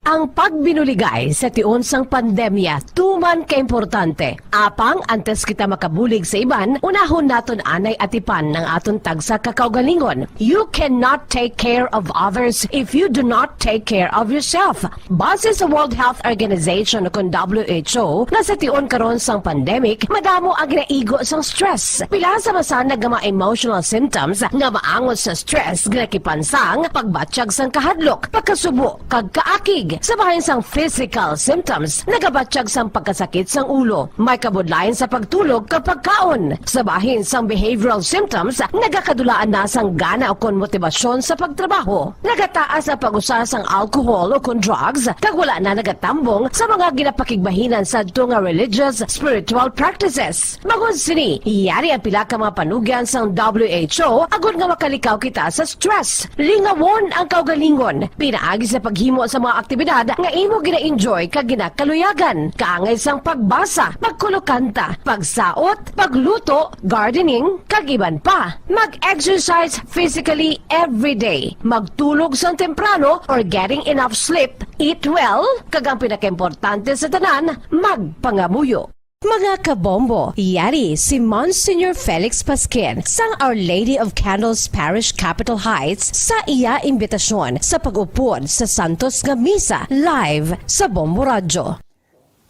Ang pagbinuligay sa tionsang pandemya, tuman kaimportante. Apang antes kita makabulig sa iban, unahon naton anay atipan ng aton tagsa kakaugalingon. You cannot take care of others if you do not take care of yourself. Base sa World Health Organization o WHO, na sa tion karon sang pandemic, madamo ang ginaigo sang stress. Pila sa masanag nga mga emotional symptoms nga maangon sa stress, ginakipansang pagbatsyag sang kahadlok, pagkasubo, kag kaakig. Sa bahin sang physical symptoms, nagabatsyag sang pagkasakit sang ulo, may kabudlayan sa pagtulog kapag kaon. Sa bahin sang behavioral symptoms, nagakadulaan na sang gana o kon motibasyon sa pagtrabaho. Nagataas ang pag-usa sang alcohol o kon drugs, kag wala na nagatambong sa mga ginapakigbahinan sa nga religious, spiritual practices. Magun sini, iyari ang pila ka mga panugyan sang WHO agud nga makalikaw kita sa stress. Lingawon ang kaugalingon, pinaagi sa paghimo sa mga aktibidad nga imo gina-enjoy kag ginakaluyagan, kaangay sang pagbasa, pagkulokanta, pagsaot, pagluto, gardening, kag iban pa. Mag-exercise physically every day, magtulog sang temprano or getting enough sleep, eat well, kag ang pinakaimportante sa tanan, magpangamuyo. Mga kabombo, yari si Monsignor Felix Pasquin sang Our Lady of Candles Parish Capitol Heights sa iya imbitasyon sa pag-upod sa Santos nga Misa live sa Bombo Radyo.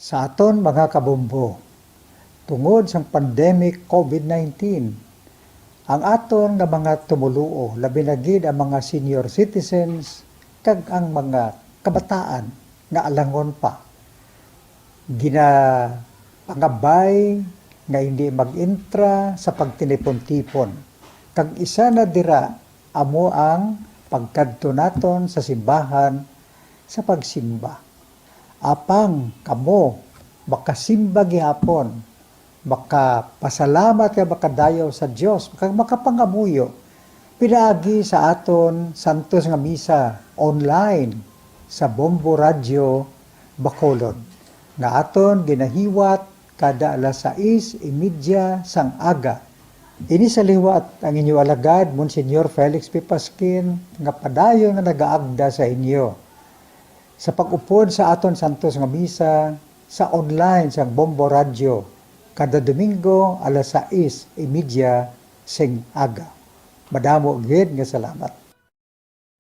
Sa aton mga kabombo, tungod sang pandemic COVID-19, ang aton nga mga tumuluo, labi na gid ang mga senior citizens kag ang mga kabataan nga alangon pa, pangabay nga hindi mag-intra sa pagtinipon-tipon. Kag isa na dira amo ang pagkadto naton sa simbahan sa pagsimba. Apang kamo makasimba gihapon, makapasalamat ka makadayaw sa Dios, kag makapangamuyo. Pinaagi sa aton Santos nga Misa online sa Bombo Radio Bacolod nga aton ginahiwat kada alas 6:30 sang aga. Ini sa liwat ang inyo alagad, Monsignor Felix P. Pasquin, nga padayon nga nagaagda sa inyo. Sa pag-upod sa aton Santos nga Misa sa online sa Bombo Radio kada Domingo alas 6:30 sing aga. Madamo gid nga salamat.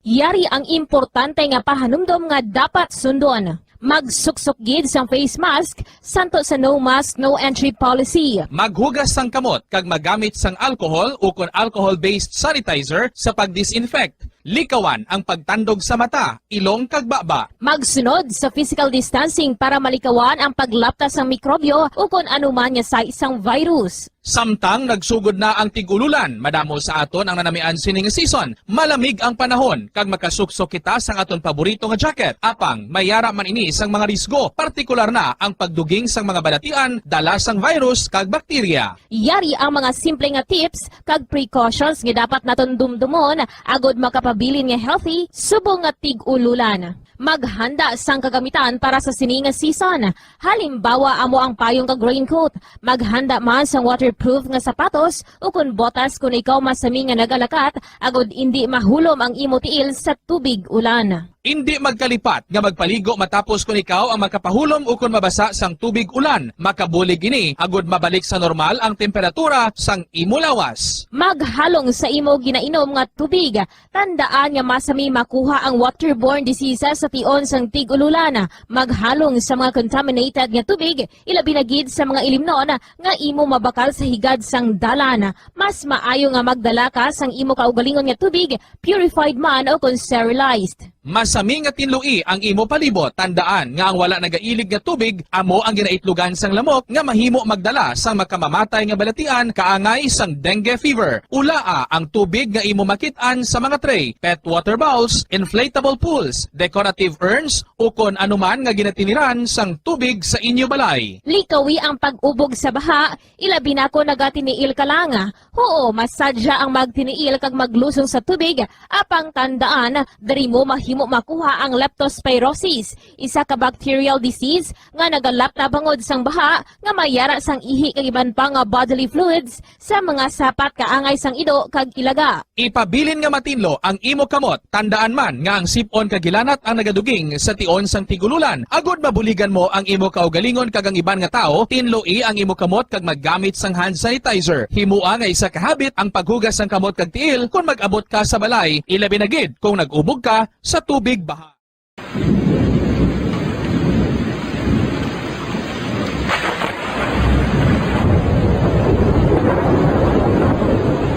Yari ang importante nga pahanumdom nga dapat sundon. Magsuksok gid sang face mask, santo sa no mask, no entry policy. Maghugas sang kamot kag magamit sang alcohol o kon alcohol-based sanitizer sa pag-disinfect. Likawan ang pagtandog sa mata, ilong kag baba. Magsunod sa physical distancing para malikawan ang paglaptas ng mikrobyo o kung anuman nga sa isang virus. Samtang nagsugod na ang tigululan, madamo sa aton ang nanamian sining season. Malamig ang panahon kag makasuksok kita sang aton paborito nga jacket. Apang mayara man ini sang mga risgo, partikular na ang pagduging sang mga balatian, dala sang virus kag bakterya. Yari ang mga simple nga tips kag precautions nga dapat naton dumdumon agod makapabilin nga healthy subong nga tig-ululan. Maghanda sang kagamitan para sa sini nga season. Halimbawa amo ang payong kag raincoat. Maghanda man sang waterproof nga sapatos o kun botas kung ikaw masami nga nagalakat agod hindi mahulom ang imo tiil sa tubig ulan. Hindi magkalipat nga magpaligo matapos kung ikaw ang makapahulom o kung mabasa sang tubig ulan. Makabulig ini agod mabalik sa normal ang temperatura sang imo lawas. Maghalong sa imo ginainom nga tubig. Tandaan nga masami makuha ang waterborne diseases sa tion sang tig-ululan. Maghalong sa mga contaminated nga tubig, ilabi na gid sa mga ilimnon nga imo mabakal sa higad sang dalan. Mas maayo nga magdala ka sang imo kaugalingon nga tubig, purified man o kung sterilized. Masami nga tinlui ang imo palibot. Tandaan nga ang wala nagailig nga tubig amo ang ginaitlugan sang lamok nga mahimo magdala sang makamamatay nga balatian kaangay sang dengue fever. Ulaa ang tubig nga imo makit-an sa mga tray, pet water bowls, inflatable pools, decorative urns o kon anuman nga ginatiniran sang tubig sa inyo balay. Likawi ang pag-ubog sa baha, ilabi na ko nagatiniil ka lang. Oo, masadya ang magtiniil kag maglusong sa tubig, apang tandaan, dari mo mahimo makuha ang leptospirosis, isa ka bacterial disease nga nagalapta bangod sang baha nga mayara sang ihi kag iban pa nga bodily fluids sa mga sapat kaangay sang ido kag ilaga. Ipabilin nga matinlo ang imo kamot. Tandaan man nga ang sipon kag gilanat ang nagaduging sa tion sang tigululan. Agod mabuligan mo ang imo kaugalingon kag ang iban nga tao, tinloi ang imo kamot kag maggamit sang hand sanitizer. Himua nga isa ka habit ang paghugas sang kamot kag tiil kung mag-abot ka sa balay, ilabi na gid kung nag-ubog ka sa tubig baha.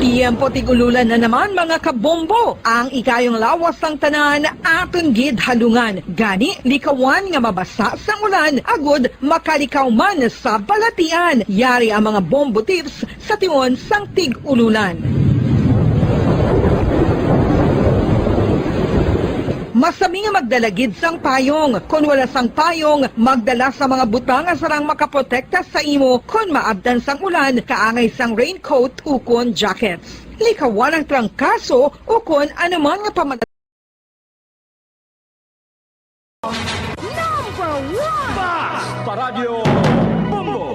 Iyampo tigululan na naman mga kabombo. Ang ikayong lawas ng tanan aton gid halungan. Gani likawan nga mabasa sa ulan agod makalikaw man sa balatian. Yari ang mga bombo tips sa tion sang tig-ululan. Masami nga magdalagid sang payong. Kung wala sang payong, magdala sa mga butang nga sarang makaprotekta sa imo kung maabdan sang ulan, kaangay sang raincoat o kon jackets. Likawan ang trangkaso o kon anuman nga pamadala. Paradyo Bombo!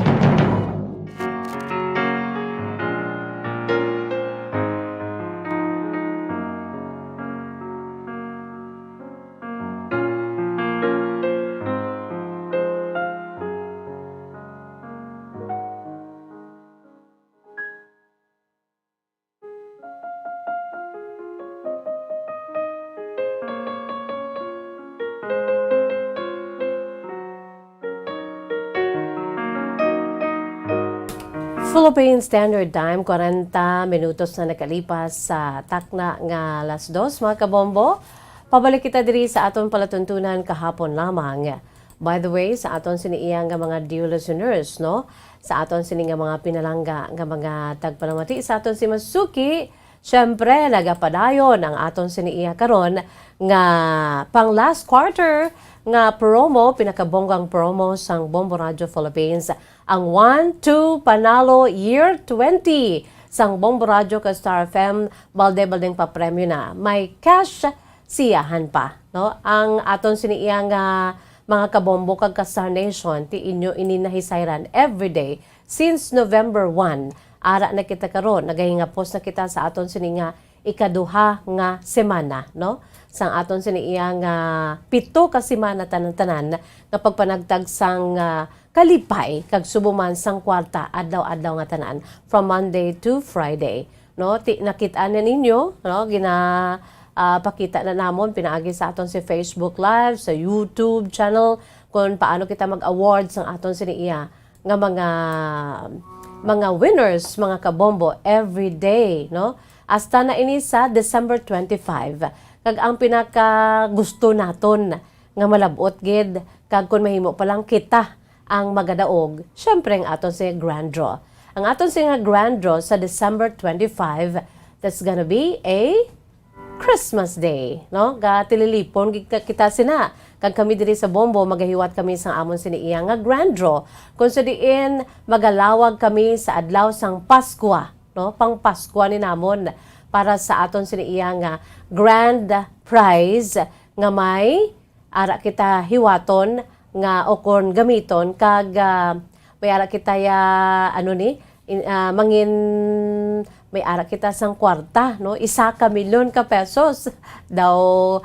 Philippine Standard Time, 40 minutos na nakalipas sa takna nga alas 2, mga kabombo. Pabalik kita diri sa aton palatuntunan kahapon lamang. By the way, sa aton siniiyang nga mga dear listeners, no? Sa aton sini nga mga pinalangga nga mga tagpalamati sa aton si Masuki, syempre nagapadayon ang aton siniiya karon nga pang last quarter nga promo, pinakabonggang promo sang Bombo Radio Philippines, ang 1-2 Panalo Year 20. sang Bombo Radio ka Star FM balde-baldeng papremyo na. May cash siyahan pa, no? Ang aton siniiyang mga kabombo kag ka Star Nation ti inyo ininahisayran everyday since November 1. Ara na kita karon, nagahingapos na kita sa aton sininga ikaduha nga semana, no? Sang aton siniyang 7 ka semana tanan-tanan nga pagpanagtag sang kalipay kag subuman sang kwarta adlaw-adlaw nga tanan from Monday to Friday, no? Nakita na ninyo, no? Pakita na namon pinaagi sa aton si Facebook Live, sa YouTube channel kung paano kita mag-awards ang aton siniya nga mga winners, mga kabombo every day, no? Hasta na ini sa December 25. Kag ang pinaka gusto naton nga malabot gid kag kun mahimo pa lang kita ang magadaog, syempre ang aton si grand draw. Ang aton si grand draw sa December 25, that's gonna be a Christmas Day, no? Ga tililipon kita sina. Kag kami diri sa Bombo magahiwat kami sang amon siniiya nga grand draw. Kung sa diin magalawag kami sa adlaw sang Pasko, no? Pang Pasko ni namon para sa aton siniiya nga grand prize nga may ara kita hiwaton nga okon gamiton kag may ara kita mangin may ara kita sang kwarta, no? 1 ka milyon ka pesos daw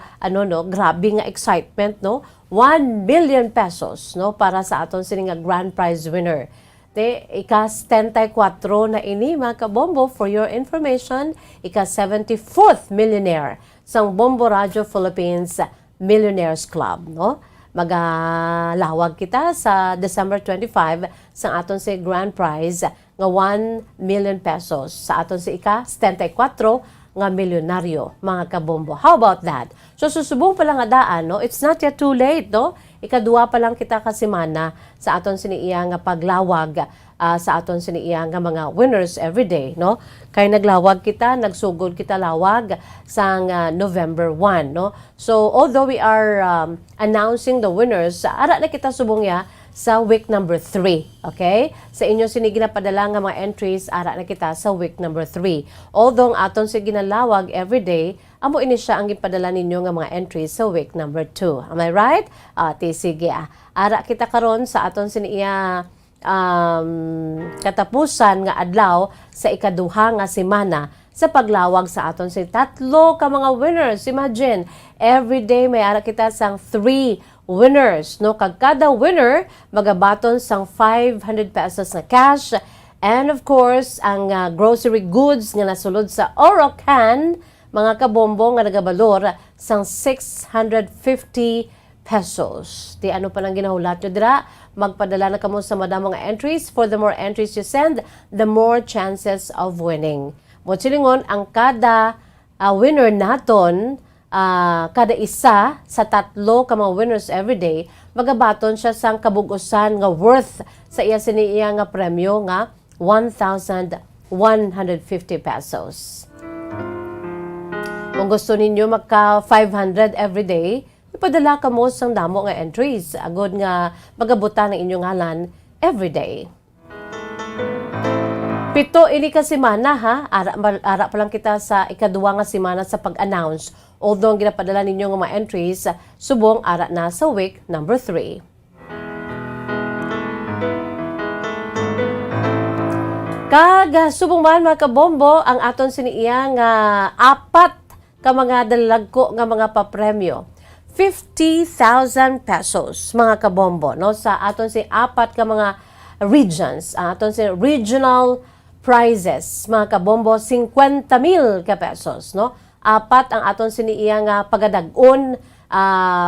grabe nga excitement, no? 1 billion pesos, no, para sa aton sini nga grand prize winner. Ika-74 na ini mga kabombo, for your information, ika-74th millionaire sang Bombo Radio Philippines Millionaires Club, no? Magalawag kita sa December 25 sa aton si grand prize nga 1 million pesos sa aton si ika-74 nga milyonaryo, mga kabombo. How about that? So susubong pa lang nga daan, no? It's not yet too late, no? Ika-2 pa lang kita kasimana sa aton siniiya nga paglawag sa aton siniiya nga mga winners everyday, no? Kay naglawag kita, nagsugod kita lawag sang November 1, no? So although we are announcing the winners, ara na kita subong ya sa week number 3, okay? Sa inyo sini ginapadala nga mga entries, ara na kita sa week number 3. Although aton si ginalawag everyday, amo ini siya ang gipadala ninyo nga mga entries sa week number 2. Am I right? Sige. Ara kita karon sa aton siniya katapusan nga adlaw sa ikaduha nga semana sa paglawag sa aton si 3 ka mga winners. Imagine, everyday may ara kita sang 3 winners, no? Kag kada winner magabaton sang 500 pesos na cash, and of course ang grocery goods nga nasulod sa Orocan, mga kabombo, nga nagabalor sang 650 pesos. Di ano pa lang ginahulat nyo dira, magpadala na kamo sa madamong mga entries. For the more entries you send, the more chances of winning. Mochilingon, ang kada winner naton, kada isa sa 3 ka mga winners everyday, magabaton siya sang kabugusan nga worth sa iya siniiya nga premyo nga 1,150 pesos. Kung gusto ninyo magka 500 everyday, ipadala ka mo sang damo nga entries. Agod nga magabutan ng inyong ngalan everyday. 7 ini ka semana, ha? Ara pa lang kita sa ika-2 nga semana sa pag-announce. Although ang ginapadala ninyo nga mga entries, subong ara na sa week number 3. Kag subong man mga kabombo, ang aton siniiya nga 4 ka mga dalagko nga mga papremyo. 50,000 pesos mga kabombo, no? Sa aton si 4 ka mga regions, aton si regional prizes, mga kabombo, 50,000 ka pesos, no? 4 ang aton siniiya nga pagadag-on,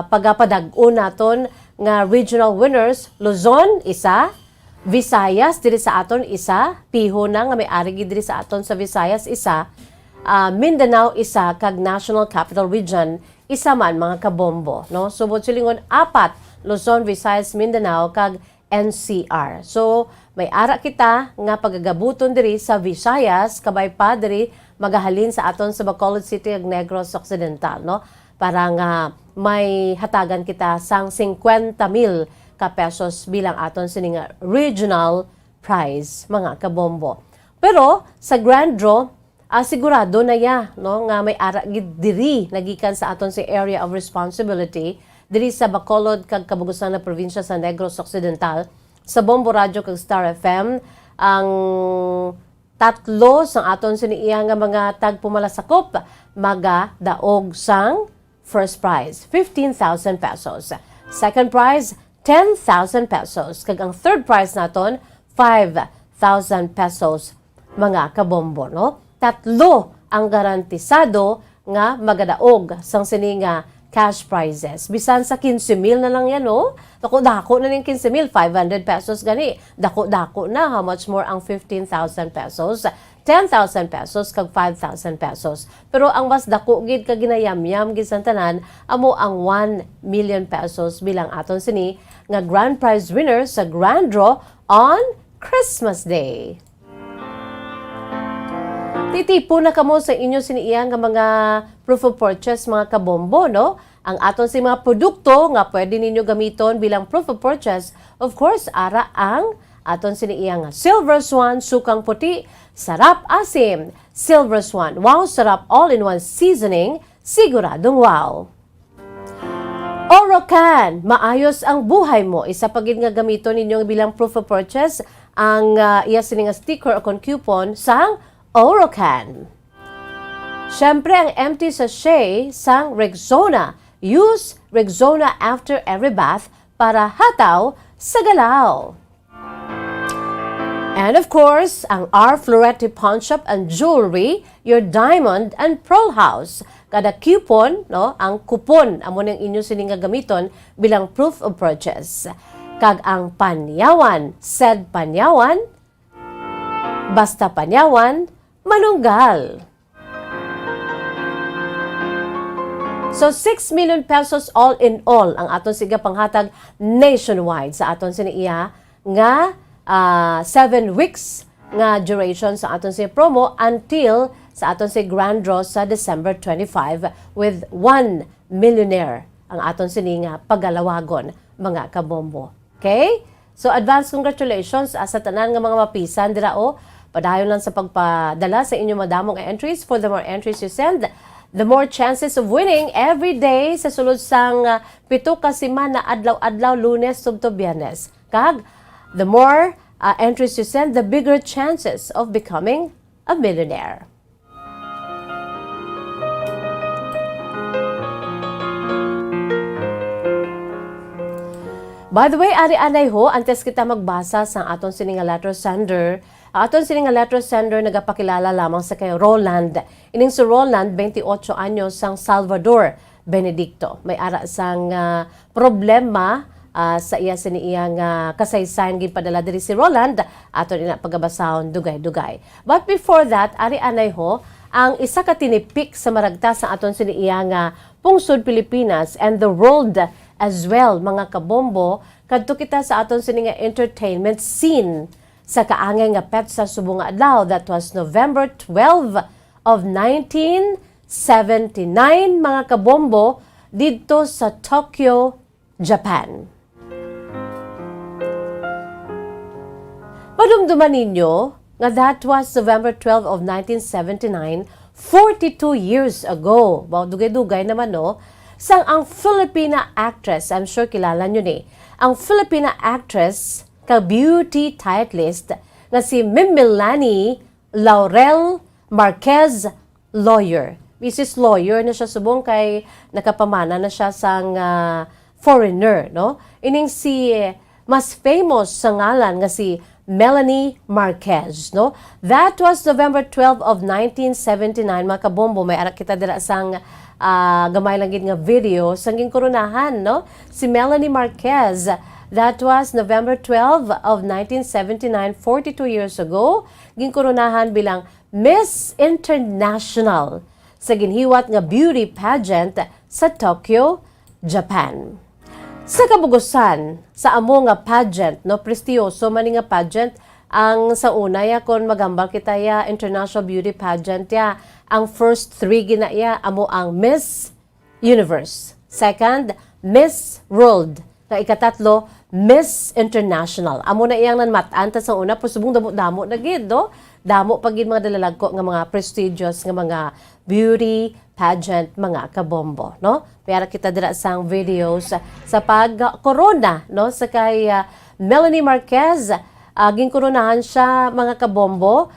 pagapadag-on naton nga regional winners. Luzon, 1. Visayas, diri sa aton, 1. Piho na nga may ari diri sa aton sa Visayas, 1. Mindanao, 1. Kag National Capital Region, 1 man, mga kabombo, no? Subod silingon 4, Luzon, Visayas, Mindanao, kag NCR. So, may ara kita nga pagagabuton diri sa Visayas, kabay pa diri magahalin sa aton sa Bacolod City ug Negros Occidental, no? Para nga may hatagan kita sang 50,000 ka pesos bilang aton sini nga regional prize, mga kabombo. Pero sa grand draw, sigurado na ya, no, nga may ara gid diri nagikan sa aton si area of responsibility diri sa Bacolod kag kabugusan na probinsya sa Negros Occidental sa Bombo Radio kag Star FM ang tatlo sa aton siniiya nga mga tagpumalasakop magadaog sang first prize 15,000 pesos. Second prize 10,000 pesos kag ang third prize naton 5,000 pesos mga kabombo, no? Tatlo ang garantisado nga magadaog sang sininga cash prizes. Bisan sa 15,000 na lang yan, no? Dako-dako na ng 15,000, 500 pesos gani. Dako-dako na, how much more ang 15,000 pesos? 10,000 pesos kag 5,000 pesos. Pero ang mas dako gid ka ginayamyam gid sa tanan amo ang 1 million pesos bilang aton sini nga grand prize winner sa grand draw on Christmas Day. Titipo na kamo sa inyo siniiyang nga mga proof of purchase mga kabombo, no? Ang aton si mga produkto nga pwede ninyo gamiton bilang proof of purchase, of course, ara ang aton siniiyang Silver Swan sukang puti, sarap asim. Silver Swan, wow, sarap all-in-one seasoning, siguradong wow. Orocan, maayos ang buhay mo. Isa pagid nga gamiton ninyo bilang proof of purchase ang iya sining sticker o coupon sang Orocan. Siyempre, ang empty sachet sang Rexona. Use Rexona after every bath para hataw sa galaw. And of course, ang R. Floretti Pawn Shop and Jewelry, your diamond and pearl house. Kada coupon, no, ang kupon amo nang inyo sininga gamiton bilang proof of purchase. Kag ang panyawan, said panyawan, basta panyawan, manunggal. So 6 million pesos all in all ang aton siga panghatag nationwide sa aton siniiya nga 7 weeks nga duration sa aton si promo until sa aton si grand draw sa December 25 with 1 millionaire ang aton sini nga pagalawagon mga kabombo. Okay? So advance congratulations sa tanan nga mga mapisan dira o. Padayon lang sa pagpadala sa inyong madamong entries. For the more entries you send, the more chances of winning every day sa sulod sang 7 ka semana adlaw-adlaw Lunes subto Biyernes. Kag the more entries you send, the bigger chances of becoming a millionaire. By the way, ari-anay ho, antes kita magbasa sa aton sininga letter sender, aton sininga letter sender nagapakilala lamang sa kay Roland. Ining si Roland, 28 anyos, sang Salvador, Benedicto. May ara sang problema sa iya siniyang kasaysayan gipadala diri si Roland aton ina pagabasahon dugay-dugay. But before that, ari-anay ho, ang isa ka tinipik sa maragta sa aton siniyang pungsod Pilipinas and the world as well, mga kabombo, kadto kita sa aton sininga entertainment scene sa kaangay nga petsa subong nga adlaw. That was November 12 of 1979, mga kabombo, dito sa Tokyo, Japan. Madumduman ninyo nga that was November 12 of 1979, 42 years ago. Wow, dugay-dugay naman, no? Sang ang Filipina actress, I'm sure kilala nyo ni, ang Filipina actress ka beauty titleist na si Mimilani Laurel Marquez Lawyer. Mrs. Lawyer na siya subong kay nakapamana na siya sang foreigner, no? Ining si mas famous sa ngalan nga si Melanie Marquez, no? That was November 12 of 1979, mga kabombo. May arak kita dira sang gamay lang gid nga video sang ginkoronahan, no? Si Melanie Marquez, that was November 12 of 1979, 42 years ago, ginkoronahan bilang Miss International sa ginhiwat nga beauty pageant sa Tokyo, Japan. Sa kabugusan, sa amo nga pageant, no, prestiyoso man nga pageant, ang sa una ya kon magambal kita ya international beauty pageant ya, ang first 3 gina ya amo ang Miss Universe, second Miss World, na ikatatlo Miss International. Amo na iyang nanmatan ta sa una, pero subong damo-damo na gid, no? damo pag mga dalalagko nga mga prestigious nga mga beauty pageant mga kabombo, no? Pero kita dira sang videos sa pag corona, no? Sa kay Melanie Marquez, ginkoronahan siya mga kabombo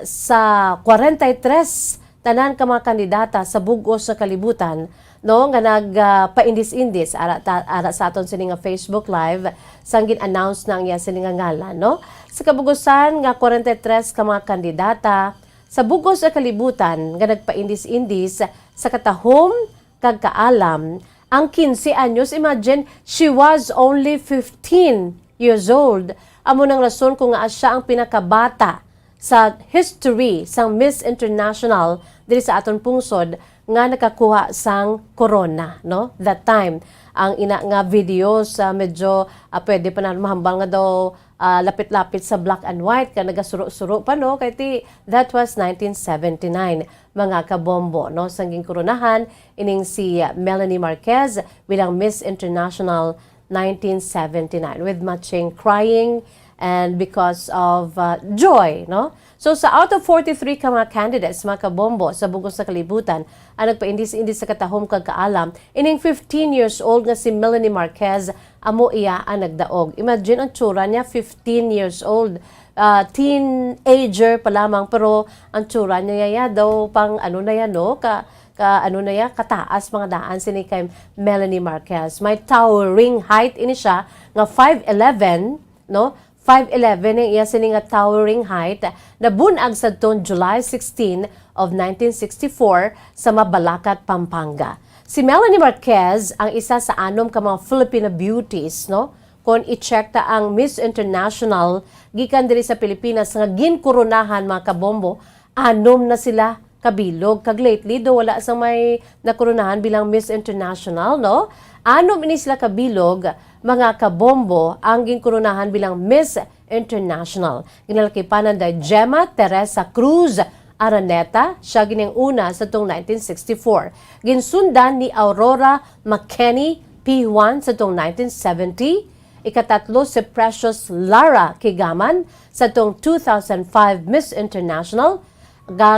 sa 43 tanan ka mga kandidata sa bugos sa kalibutan, no, nga nagpaindis-indis ara sa aton sini nga Facebook Live sang gin-announce na ang iya sini nga ngalan, no. Sa kabugosan nga 43 ka mga kandidata sa bugos sa kalibutan nga nagpaindis-indis sa katahom kag kaalam ang 15 anyos. Imagine, she was only 15 years old. Amo nang rason kung nga siya ang pinakabata sa history sang Miss International diri sa aton pungsod nga nakakuha sang corona, no? That time ang ina nga videos medyo pwede pa na mahambal nga daw lapit-lapit sa black and white ka nagasuro-suro pa, no? Kay ti that was 1979 mga kabombo, no? Sangging koronahan ining si Melanie Marquez bilang Miss International 1979 with matching crying and because of joy, no? So sa out of 43 ka mga candidates, mga kabombo, sa bugos sa kalibutan, ang nagpaindis-indis sa katahom kag kaalam, ining 15 years old nga si Melanie Marquez, amo iya ang nagdaog. Imagine ang tsura niya, 15 years old. Teenager pa lamang, pero ang tsura niya daw pang ano na yan, no? Kataas mga daan sini kay Melanie Marquez. May towering height ini siya nga 5'11", no? 5'11" ang iya sini nga towering height na bunag sa taon July 16 of 1964 sa Mabalacat, Pampanga. Si Melanie Marquez ang isa sa anom ka mga Filipina beauties, no? Kung i-check ta ang Miss International gikan diri sa Pilipinas nga ginkoronahan mga kabombo, anom na sila kabilog. Kag lately do wala sa may nakoronahan bilang Miss International, no? Anom ini sila kabilog mga kabombo ang ginkoronahan bilang Miss International. Ginalakipanan da Gemma Teresa Cruz Araneta, siya gining una sa tong 1964. Ginsundan ni Aurora McKenney P1 sa tong 1970. Ikatatlo si Precious Lara Kigaman sa tong 2005 Miss International.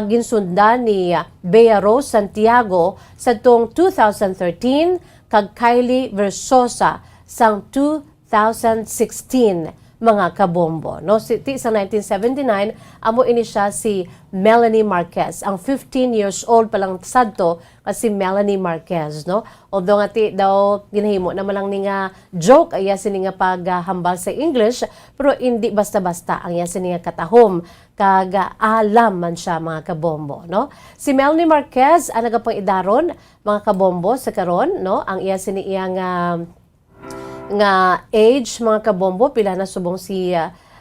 Ginsundan ni Bea Rose Santiago sa tong 2013 kag Kylie Versosa sang 2016 mga kabombo, no? Sa 1979 amo ini siya si Melanie Marquez, ang 15 years old pa lang sadto kasi Melanie Marquez, no? Although nga ti daw ginahimo naman lang ni nga joke ay sini nga paghambal sa English, pero hindi basta-basta ang sini nga katahom kag alam man siya mga kabombo, no? Si Melanie Marquez ang nagapang idaron mga kabombo sa karon, no? Ang sini iyang nga age mga kabombo pila na subong si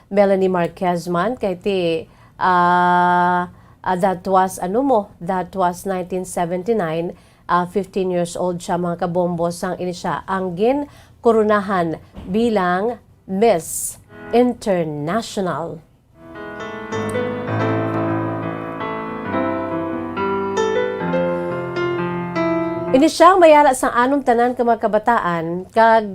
Melanie Marquez man kay ti that was 1979, 15 years old siya mga kabombo sang ini siya ang gin koronahan bilang Miss International. Ini siya mayara sang anong tanan ka mga kabataan kag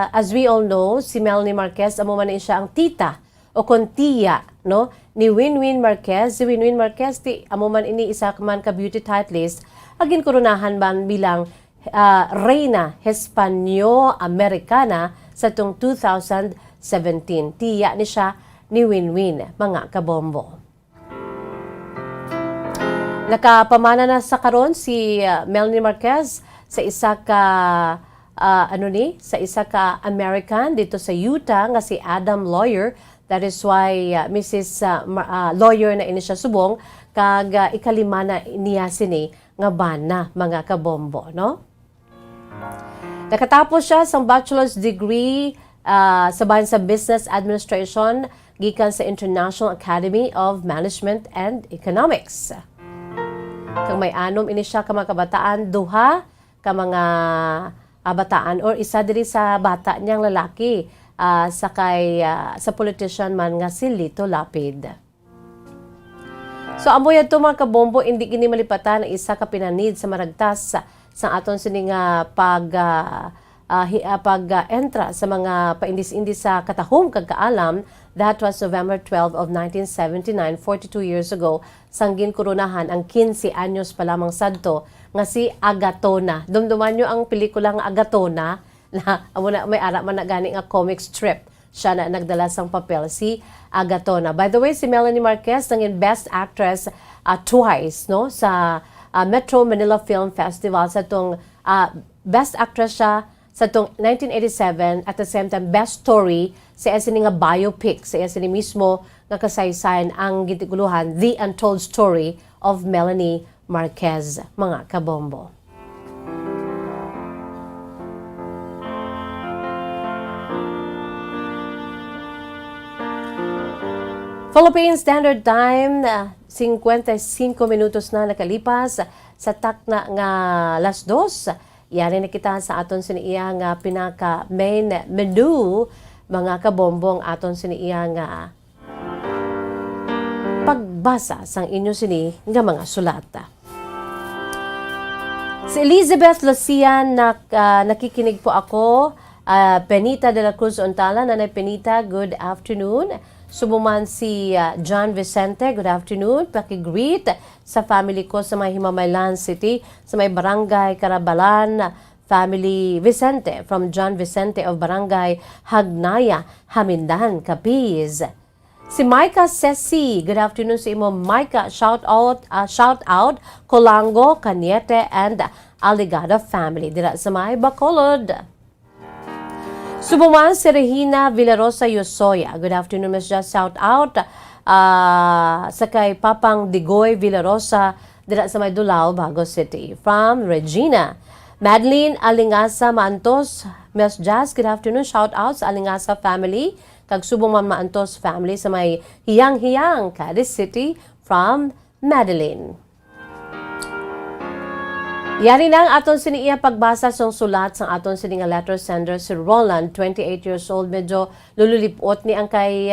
as we all know si Melanie Marquez amo man siya ang tita o kontiya, no, ni Winwin Marquez. Si Winwin Marquez ti amo man ini isa man ka beauty titleist agin koronahan man bilang Reina Hispano-Americana sa tong 2017. Tiya ni siya ni Winwin mga kabombo. Nakapamana na sa karon si Melanie Marquez sa isa ka American dito sa Utah nga si Adam Lawyer. That is why Mrs. Lawyer na ini siya subong kag ikalima na niya sini nga bana mga kabombo, no? Nakatapos siya sa bachelor's degree sa bahin sa Business Administration gikan sa International Academy of Management and Economics. Kang may anom ini siya ka mga kabataan, duha ka mga bataan or isa diri sa bata niyang lalaki sa politician man nga si Lito Lapid. So amo yadto mga kabombo hindi kini malipatan ang isa ka pinanid sa maragtas sa aton sini nga pag-entra sa mga paindis-indis sa katahom kagkaalam. That was November 12 of 1979, 42 years ago. Sanggin koronahan ang 15 anyos pa lamang sadto nga si Agatona. Dumduman nyo ang pelikulang Agatona na may ara man na gani nga comic strip. Siya na nagdala sang papel, si Agatona. By the way, si Melanie Marquez nangin Best Actress twice no sa Metro Manila Film Festival sa tong Best Actress siya sa tong 1987 at the same time Best Story sa sini nga biopic sa sini mismo nga kasaysayan ang gitiguluhan The Untold Story of Melanie Marquez, mga kabombo. Philippine Standard Time, 55 minutos na nakalipas sa takna nga alas 2. Yari na kita sa aton siniya nga pinaka main menu, mga kabombong aton siniya nga pagbasa sang inyo sini nga mga sulata. Si Elizabeth Lucian, nakikinig po ako. Penita de la Cruz Ontala, Nanay Penita, good afternoon. Subuman si John Vicente, good afternoon. Paki-greet sa family ko sa may Himamaylan City, sa may Barangay Carabalan, family Vicente, from John Vicente of Barangay Hagnaya, Hamindan, Capiz. Si Micah Ceci, good afternoon sa imo Micah, shout out Colango, Cañete, and Aligada family. Dira sa may Bacolod. Subuman si Regina Villarosa Yosoya. Good afternoon, Ms. Just shout out sa kay Papang Digoy Villarosa dira sa may Dulao, Bago City. From Regina. Madeline Alingasa Maantos, Ms. Jazz, good afternoon. Shout out sa Alingasa family. Kag Subuman Maantos family sa may Hiyang-Hiyang, Cadiz City. From Madeline. Yari na ang aton siniya pagbasa sa sulat sa aton sininga letter sender si Roland, 28 years old. Medyo lululipot ni ang kay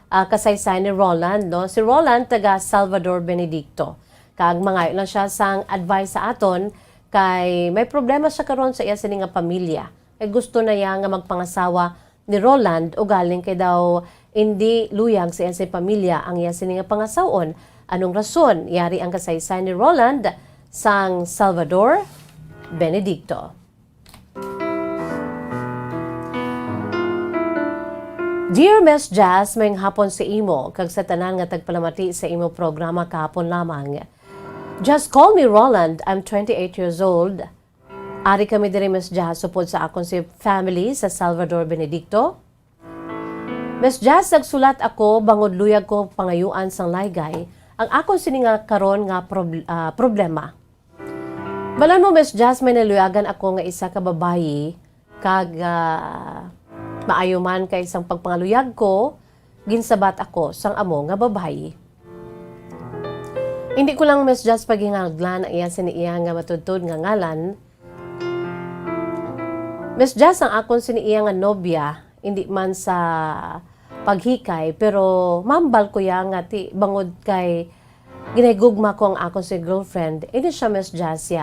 kasaysay ni Roland. No? Si Roland, taga Salvador Benedicto. Kag mga lang siya sang advice sa aton kay may problema siya karon sa iya sininga pamilya. Kay gusto na iya nga magpangasawa ni Roland o galing kay daw hindi luyag sa iya pamilya ang iya sininga pangasawon. Anong rason? Yari ang kasaysay ni Roland sang Salvador Benedicto. Dear Ms. Jazz, mayong hapon sa imo, kag sa tanan nga tagpalamati sa imo programa kahapon lamang. Just call me Roland, I'm 28 years old. Ari kami diri Ms. Jazz, supod sa akong si family sa Salvador Benedicto. Ms. Jazz, nagsulat ako, bangod luyag ko pangayuan sang laygay, ang akong sininga karon nga problema. Balan mo, Ms. Jazz, may naluyagan ako nga isa ka babayi, kag maayo man kay isang pagpangaluyag ko, ginsabat ako sang amo nga babayi. Hindi ko lang, Ms. Jazz, paghingaglan ang iya siniiya nga matudtod nga ngalan. Ms. Jazz, ang akong siniiya nga nobya, hindi man sa paghikay, pero mambal ko ya nga ti bangod kay ginahigugma ko ang akong si girlfriend. Ini siya, Ms. Jazz,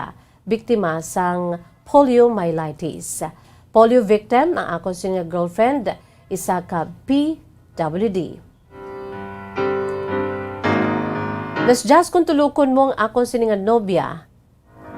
biktima sang poliomyelitis. Polio victim ang akong si girlfriend, isa ka PWD. Ms. Jazz, kung tulukon mo ang akong si nobya,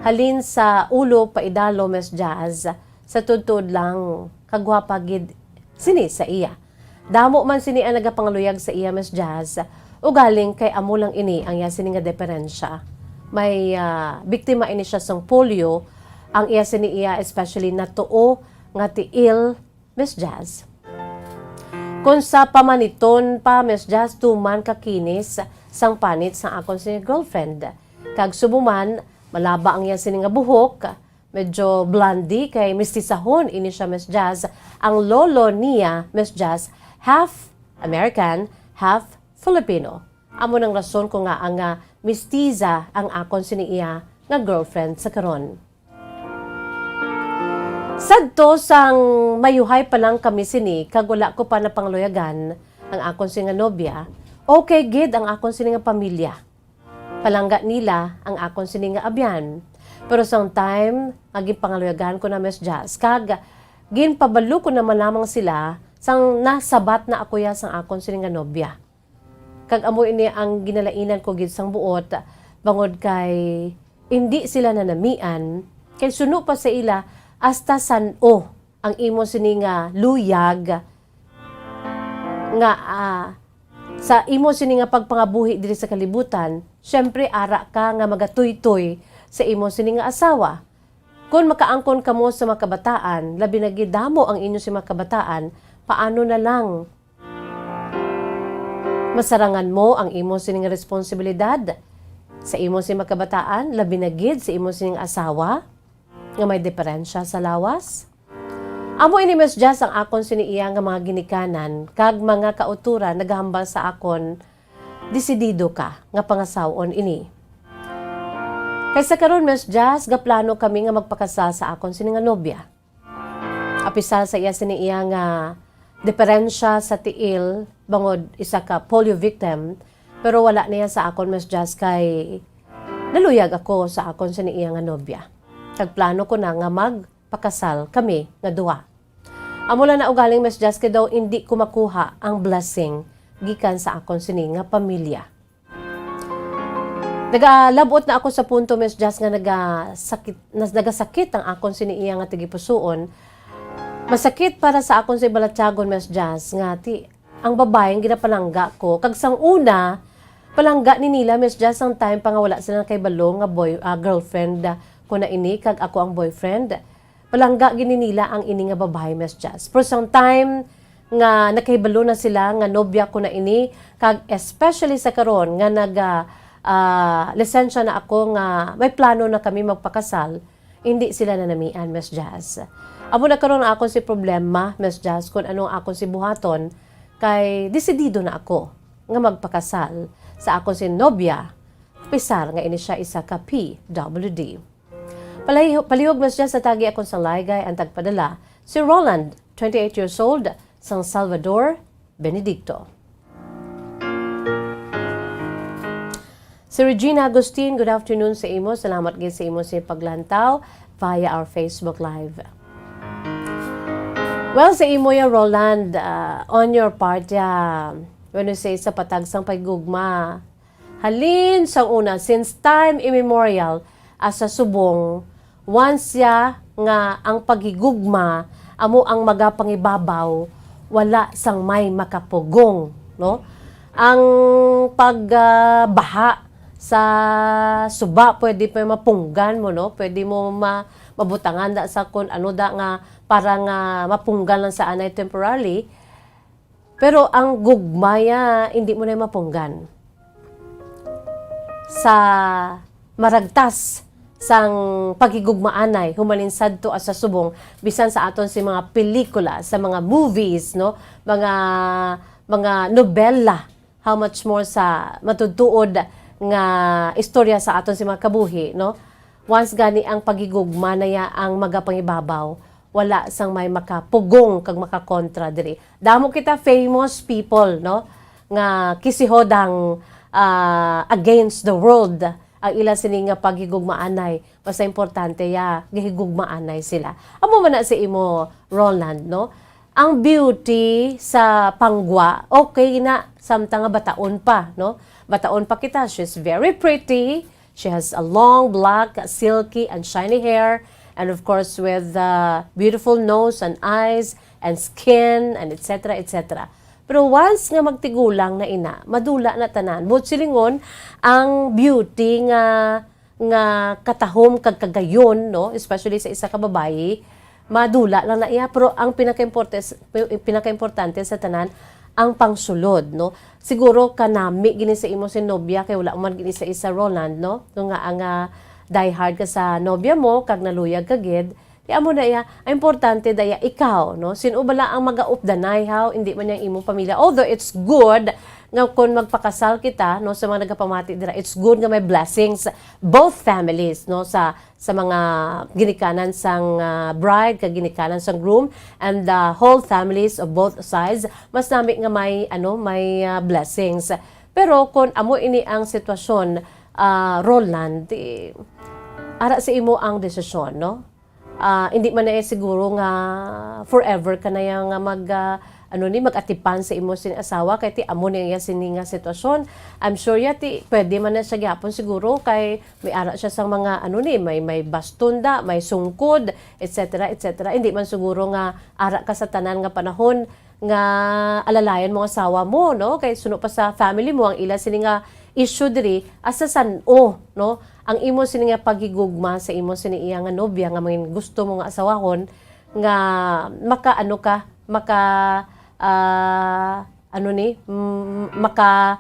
halin sa ulo paidalo, Ms. Jazz, sa tudtod lang kagwapagid sini sa iya. Damo man sini ang nagapangaluyag sa iya, Ms. Jazz, o galing kay amo lang ini ang iya sini nga diferensya. May biktima ini siya sang polio, ang iya sini iya especially natuo nga tiil, Ms. Jazz. Kung sa pamaniton pa, Ms. Jazz, tuman kakinis sang panit sa akong sini girlfriend. Kag subuman, malaba ang iya sini nga buhok, medyo blondie kay mistisahon ini siya, Ms. Jazz. Ang lolo niya, Ms. Jazz, half American, half Filipino. Amo ng rason ko nga ang mistiza ang akon siniya nga girlfriend sa karon. Sadto sang mayuhay pa lang kami sini, kag wala ko pa napangluyagan ang akon sini nga nobya, okay gid ang akon sini nga pamilya. Palangga nila ang akon sini nga abyan. Pero sang time, agi pangaluyagan ko na, Ms. Jazz, kag ginpabalo ko naman lamang sila sang nasabat na ako ya sang akon sini nga nobya. Kag amo ini ang ginalainan ko gid sang buot bangod kay hindi sila nanamian kay suno pa sa ila hasta san-o ang imo sini nga luyag nga sa imo sini nga pagpangabuhi diri sa kalibutan. Syempre ara ka nga magatoy-toy sa imo sini nga asawa. Kung makaangkon kamo sa mga kabataan, labi na gidamo ang inyo sa mga kabataan, paano na lang masarangan mo ang imo sining responsibilidad sa imo si makabataan, labi na gid sa imo sining asawa nga may diferensya sa lawas. Amo ini Miss Jazz ang akon siniiya nga mga ginikanan kag mga kauturan naghambal sa akon desidido ka nga pangasawon ini. Kaysa karon Miss Jazz gaplano kami nga magpakasal sa akon sini nga nobya. Apisal sa iya siniiya nga diferensya sa tiil bangod isa ka polio victim pero wala niya sa akon Miss Jazz kay naluyag ako sa akon sa niya nga nobya. Kag plano ko na nga magpakasal kami nga duha. Amula na ugaling Miss Jazz kay daw hindi ko makuha ang blessing gikan sa akon sini nga pamilya. Nagalabot na ako sa punto Miss Jazz nga nagasakit ang akon sini iya nga tigipusoon. Masakit para sa akon si Balatyagon, Miss Jazz, nga ang babaeng ginapalangga ko. Kag sang una, palangga ni nila, Miss Jazz, ang time pa nga wala sila kay Balong, nga girlfriend ko na ini, kag ako ang boyfriend. Palangga gini nila ang ini nga babae, Miss Jazz. For some time, nga nakaibalo na sila, nga nobya ko na ini, kag especially sa karon nga lisensya na ako, nga may plano na kami magpakasal, hindi sila nanamian, Miss Jazz. Amo na karon ako si problema, Miss Jazz, kung anong ako si buhaton, kay desidido na ako nga magpakasal sa ako si nobya, pisar nga ini siya isa ka PWD. Palihog Miss Jazz sa tagi akong sang laygay ang tagpadala, si Roland, 28 years old, San Salvador, Benedicto. Si Regina Agustin, good afternoon sa imo. Salamat gid sa imo sa paglantaw via our Facebook Live. Well, sa imo ya Roland, on your part when you say sa patagsang paggugma, halin sang una, since time immemorial, sa subong, once ya nga ang pagigugma, amo ang magapangibabaw, wala sang may makapugong, no? Ang pagbaha sa suba, pwede pa mapunggan mo, no? Pwede mo mabutangan da sa kun ano da nga parang mapunggan lang sa anay temporarily. Pero ang gugmaya, hindi mo na mapunggan. Sa maragtas sang pagigugmaanay, humalinsad to sa subong, bisan sa aton si mga pelikula, sa mga movies, no? Mga nobela, how much more sa matutuod nga istorya sa aton si mga kabuhi, no? Once gani ang pagigugma na ya ang magapangibabaw, wala sang may makapugong kag makakontra diri. Damo kita famous people, no? Nga kisihodang against the world ang ila sini nga paghigugmaanay. Basta importante ya gihigugmaanay sila. Amo man na si imo Roland, no? Ang beauty sa pangwa, okay na samtang nga bataon pa, no? Bataon pa kita, she's very pretty. She has a long, black, silky, and shiny hair. And of course, with beautiful nose and eyes and skin and etc. etc. Pero once nga magtigulang na ina, madula na tanan. But silingon, ang beauty nga katahom kag kagayon, no? Especially sa isa ka babayi, madula lang na iya. Pero ang pinaka-importante sa tanan, ang pangsulod, no? Siguro kanami gini sa imo si nobya kay wala man gini sa isa Roland, no? Kung nga ang die hard ka sa nobya mo kag naluyag ka gid, di amo na iya, ang importante daya ikaw, no? Sino bala ang magaupdanay how hindi man yang imong pamilya. Although it's good nga kung magpakasal kita, no, sa mga nagapamati dira, it's good nga may blessings both families, no, sa mga ginikanan sang bride kag ginikanan sang groom and the whole families of both sides. Mas nami nga may blessings. Pero kung amo ini ang sitwasyon, Roland, ara sa imo ang desisyon, no? hindi man na siguro nga forever ka na yang mag-atipan sa imo sin asawa kay ti amo niya sini nga sitwasyon. I'm sure ti pwede man na siya gyapon siguro kay may ara siya sang mga may bastunda, may sungkod, etc. etc. Hindi man siguro nga ara ka sa tanan nga panahon nga alalayan mo ang asawa mo, no? Kay suno pa sa family mo ang ila sini nga issue diri asa san-o, no? Ang imo sini nga pagigugma sa imo sini iya nga nobya nga mga gusto mo nga asawahon nga maka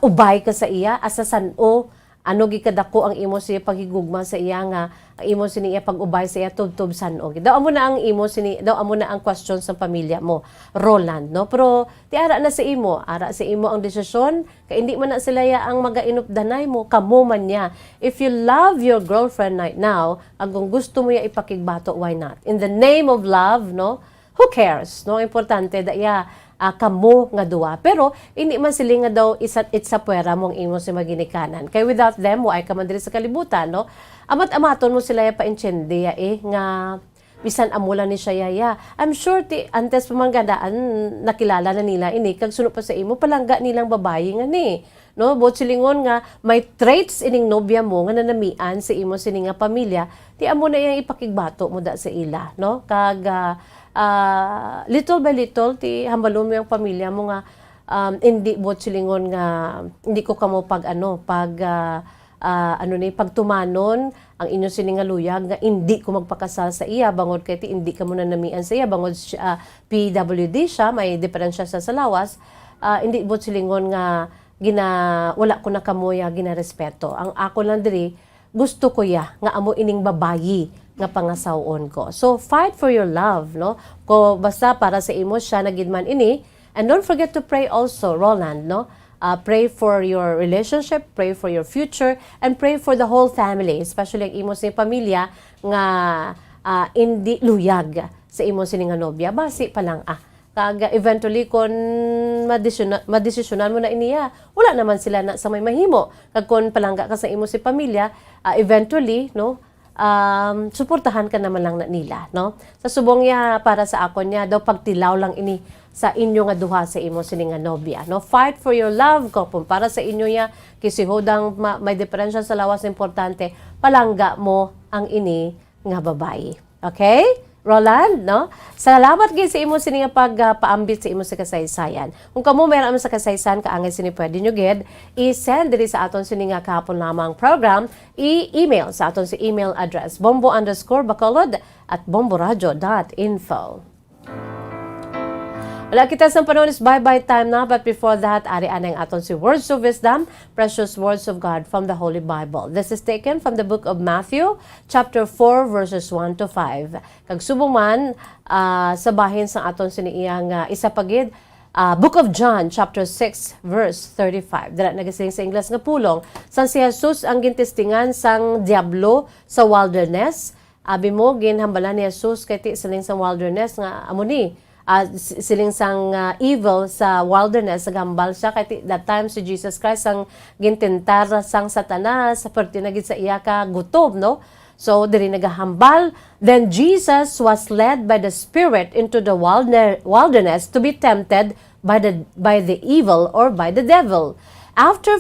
ubay ka sa iya asa san-o gikadako ang imo siya paghigugma sa iya nga ang imo sini iya pag-ubay sa iya tubtob san-o. Daw amo na ang imo sini daw amo na ang question sa pamilya mo, Roland, no? Pero ti ara sa imo ang desisyon kay hindi man na sila ya ang magainupdanay mo kamo man niya. If you love your girlfriend right now, kung gusto mo ya ipakigbato, why not? In the name of love, no? Who cares? No, importante da ya kamo nga duwa. Pero hindi man sila nga daw sa puwera mong imo si maginikanan. Kay without them, ay ka man diri sa kalibutan, no? Amat-amaton mo sila ya pa-inchendi nga bisan amulan ni siya yaya. I'm sure antes pa man gandaan nakilala na nila ini kag suno pa sa imo palangga nilang babayi nga ni. No, bot silingon nga may traits ining nobya mo nga nanamian sa imo sini nga pamilya, ti amo na yang ipakigbato mo da sa ila, no? Kag little by little ti hambalo mo yung pamilya mo nga hindi bot silingon nga hindi ko kamo pagtumanon ang inyo siningaluyag nga hindi ko magpakasal sa iya bangod kay ti hindi ka mo nanamian sa iya bangod PWD siya may diferensya sa lawas hindi bot silingon nga wala ko na kamoya ginarespeto ang ako lang diri gusto ko ya nga amo ining babayi nga pangasawon ko. So fight for your love, no? Ko basta para sa imo siya nagidman ini. And don't forget to pray also, Roland, no? Pray for your relationship, pray for your future, and pray for the whole family, especially ang imo sa pamilya nga hindi luyag sa imo sining nga nobya. Basi pa lang kag eventually kon madesisyonan mo na iniya, wala naman sila na sa may mahimo. Kag kon palangga ka sa imo si pamilya, eventually, no? Suportahan ka naman lang na nila, no? Sa subong niya para sa ako niya daw pagtilaw lang ini sa inyo nga duha sa imo sining nga nobya, no? Fight for your love ko para sa inyo ya kisihodang may diferensya sa lawas importante palangga mo ang ini nga babayi. Okay? Roland, no? Salamat gid sa imo sini nga pagpaambit sa imo sa kasaysayan. Kung kamo meron sa kasaysayan kaangay sini pwede nyo gid i-send diri sa aton sini nga kahapon lamang program, i-email sa aton si email address bombo_bacolod@bomboradio.info. Wala kita sa panahon is bye-bye time na, but before that, ari-anang aton si Words of Wisdom, precious words of God from the Holy Bible. This is taken from the book of Matthew, chapter 4, verses 1 to 5. Kag subong man, sa bahin sa aton siniyang isapagid, Book of John, chapter 6, verse 35. Dala nagasiling sa Ingles nga pulong. San si Jesus ang gintistingan sang diablo sa wilderness. Abi mo, ginhambalan ni Jesus kay ti siling sa wilderness nga amuni. Siling sang evil sa wilderness, gambal siya kay that time si Jesus Christ ang gintentar sang Satanas perti nagid sa iya ka gutom, no? So diri nagahambal, then Jesus was led by the Spirit into the wilderness to be tempted by the evil or by the devil. After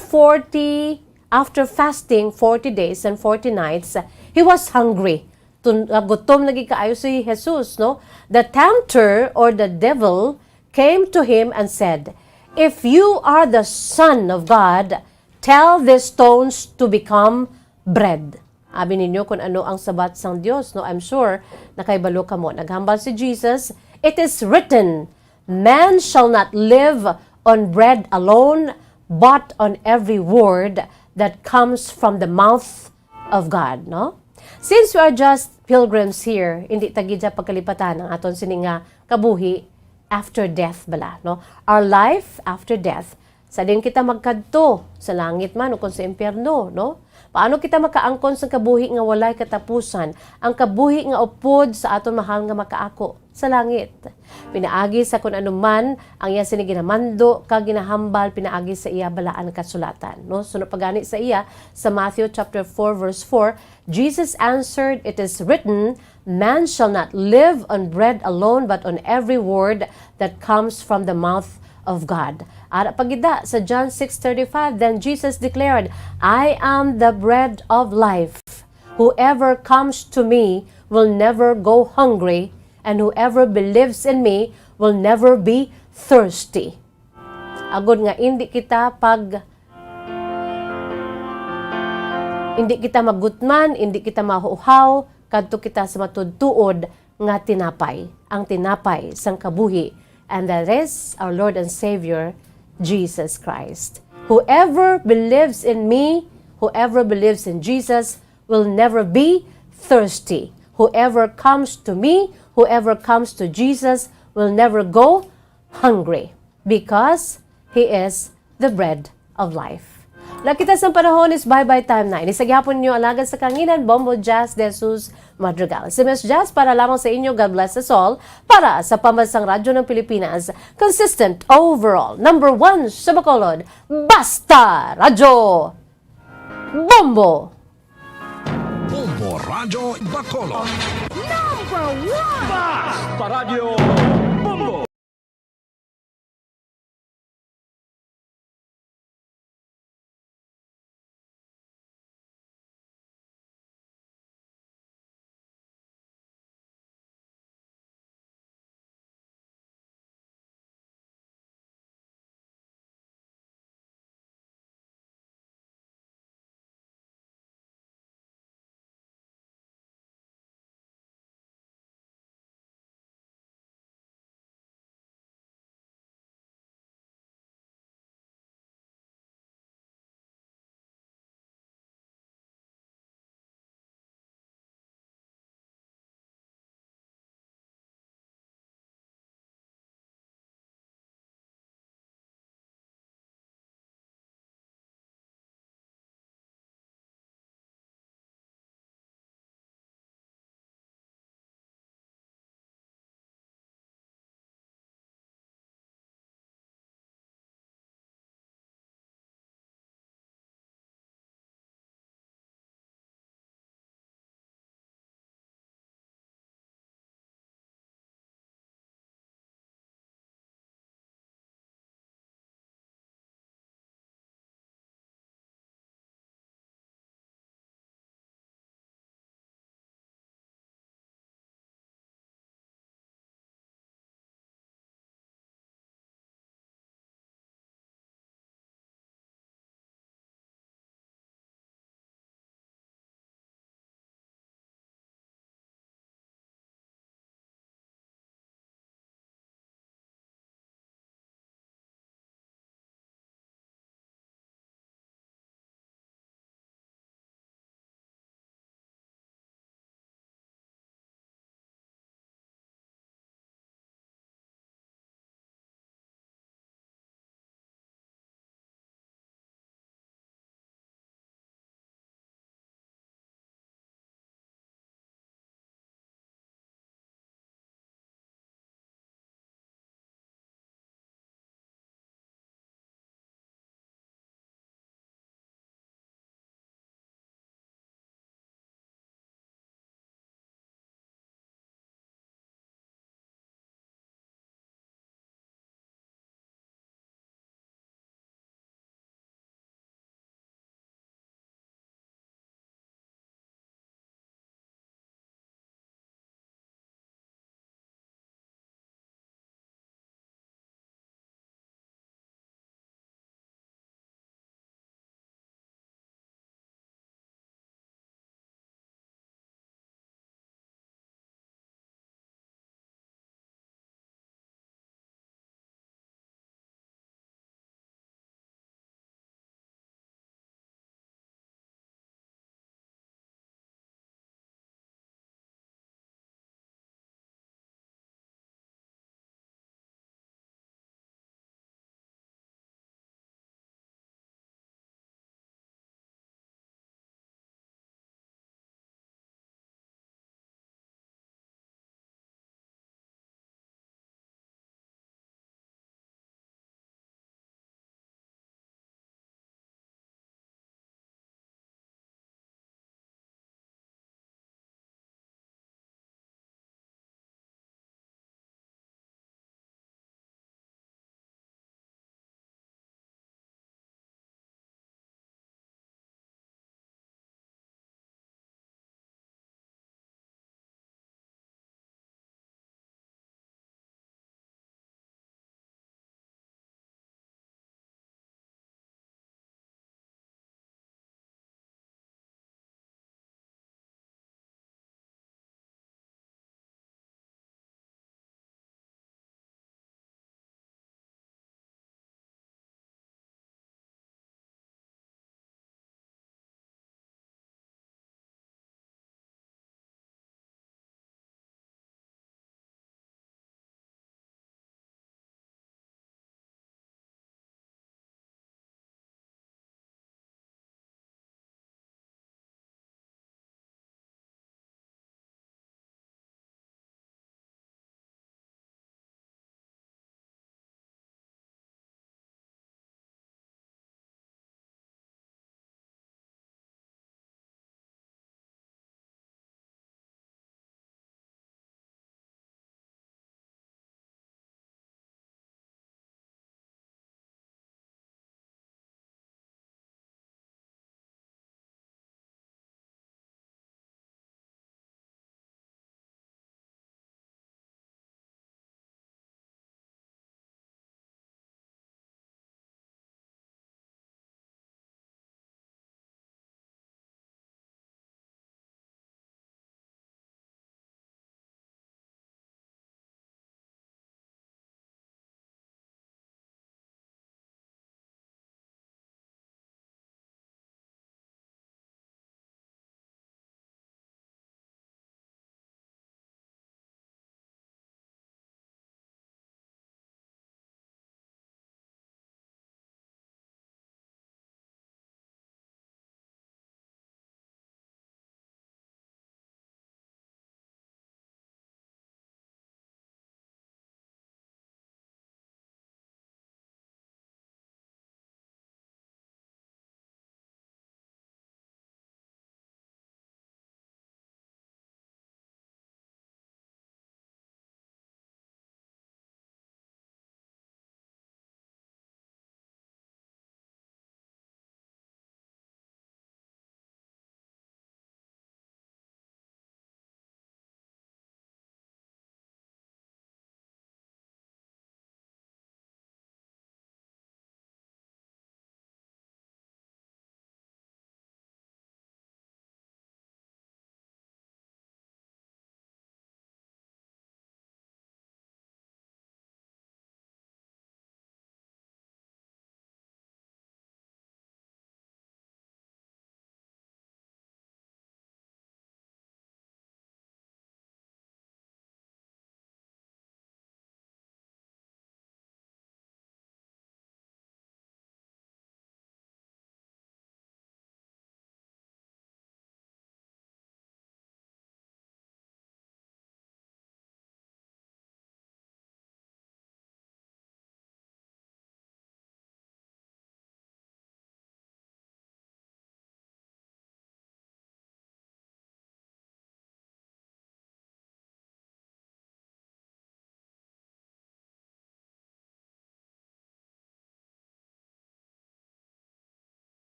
fasting 40 days and 40 nights, he was hungry. Gutom lagi kaayo si Jesus, no? The tempter or the devil came to him and said, "If you are the Son of God, tell these stones to become bread." Abi ninyo kung ano ang sabat sang Dios, no? I'm sure nakaibalo ka mo. Naghambal si Jesus, "It is written, man shall not live on bread alone, but on every word that comes from the mouth of God," no? Since we are just pilgrims here, hindi tagidya pagkalipatan ang aton sininga kabuhi after death bala, no? Our life after death Sa din kita magkadto sa langit man o kung sa impyerno, no? Paano kita makaangkon sa kabuhi nga walay katapusan? Ang kabuhi nga upod sa aton mahal nga makaako sa langit. Pinaagi sa kung anuman ang iya sini ginamando kag ginahambal pinaagi sa iya balaan kasulatan, no? Sunod pagani sa iya sa Matthew chapter 4 verse 4, Jesus answered, "It is written, man shall not live on bread alone but on every word that comes from the mouth of God." Ara pagida sa John 6:35, then Jesus declared, "I am the bread of life. Whoever comes to me will never go hungry, and whoever believes in me will never be thirsty." Agod nga hindi kita magutman, hindi kita mahuhaw, kadto kita sa matudtuod nga tinapay, ang tinapay sang kabuhi, and that is our Lord and Savior, Jesus Christ. Whoever believes in me, whoever believes in Jesus will never be thirsty. Whoever comes to me, whoever comes to Jesus will never go hungry because He is the bread of life. Lakita sa panahon is bye-bye time na. Inisagyapon niyo alagad sa kanginan, Bombo Jazz de Jesus Madrigal. Si Miss Jazz para lamang sa inyo, God bless us all, para sa Pambansang Radyo ng Pilipinas, consistent overall, number 1 sa Bacolod, Basta Radyo Bombo! Bombo Radyo Bacolod. Number 1! Basta Radio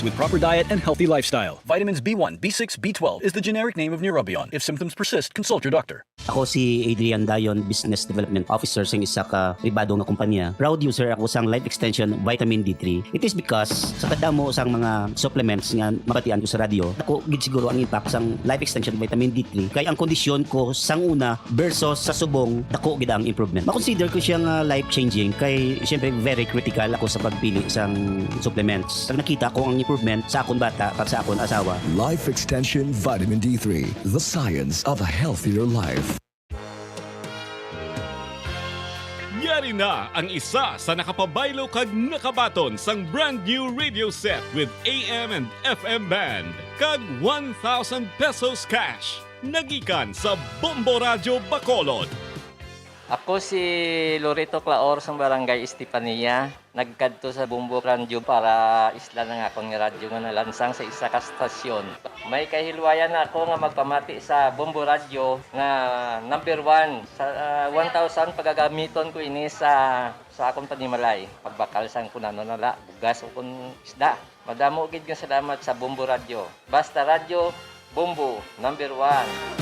with proper diet and healthy lifestyle. Vitamins B1, B6, B12 is the generic name of Neurobion. If symptoms persist, consult your doctor. Ako si Adrian Dayon, Business Development Officer sa isa ka pribado nga kumpanya. Proud user ako sang Life Extension Vitamin D3. It is because sa kadamo sang mga supplements nga mabatian ko sa radio, ako gid siguro ang impact sang Life Extension Vitamin D3 kay ang kondisyon ko sang una versus sa subong dako gid ang improvement. Ma-consider ko siya nga life-changing kay siyempre very critical ako sa pagpili sang supplements. Pag nakita ko ang improvement sa akong bata para sa akong asawa. Life Extension Vitamin D3, the science of a healthier life. Yari na ang isa sa nakapabaylo kag nakabaton sang brand new radio set with AM and FM band kag 1,000 pesos cash. Nagikan sa Bombo Radio Bacolod. Ako si Loreto Claor sa Barangay Estefania. Nagkadto sa Bombo Radio para isla na nga akong radyo nga nalansang sa isa ka stasyon. May kahilwayan ako nga magpamati sa Bombo Radio nga number 1 sa 1,000 pagagamiton ko ini sa akong panimalay. Pagbakal sang kunano nala, bugas o kun isda. Madamo gid nga salamat sa Bombo Radio. Basta Radio Bombo number 1.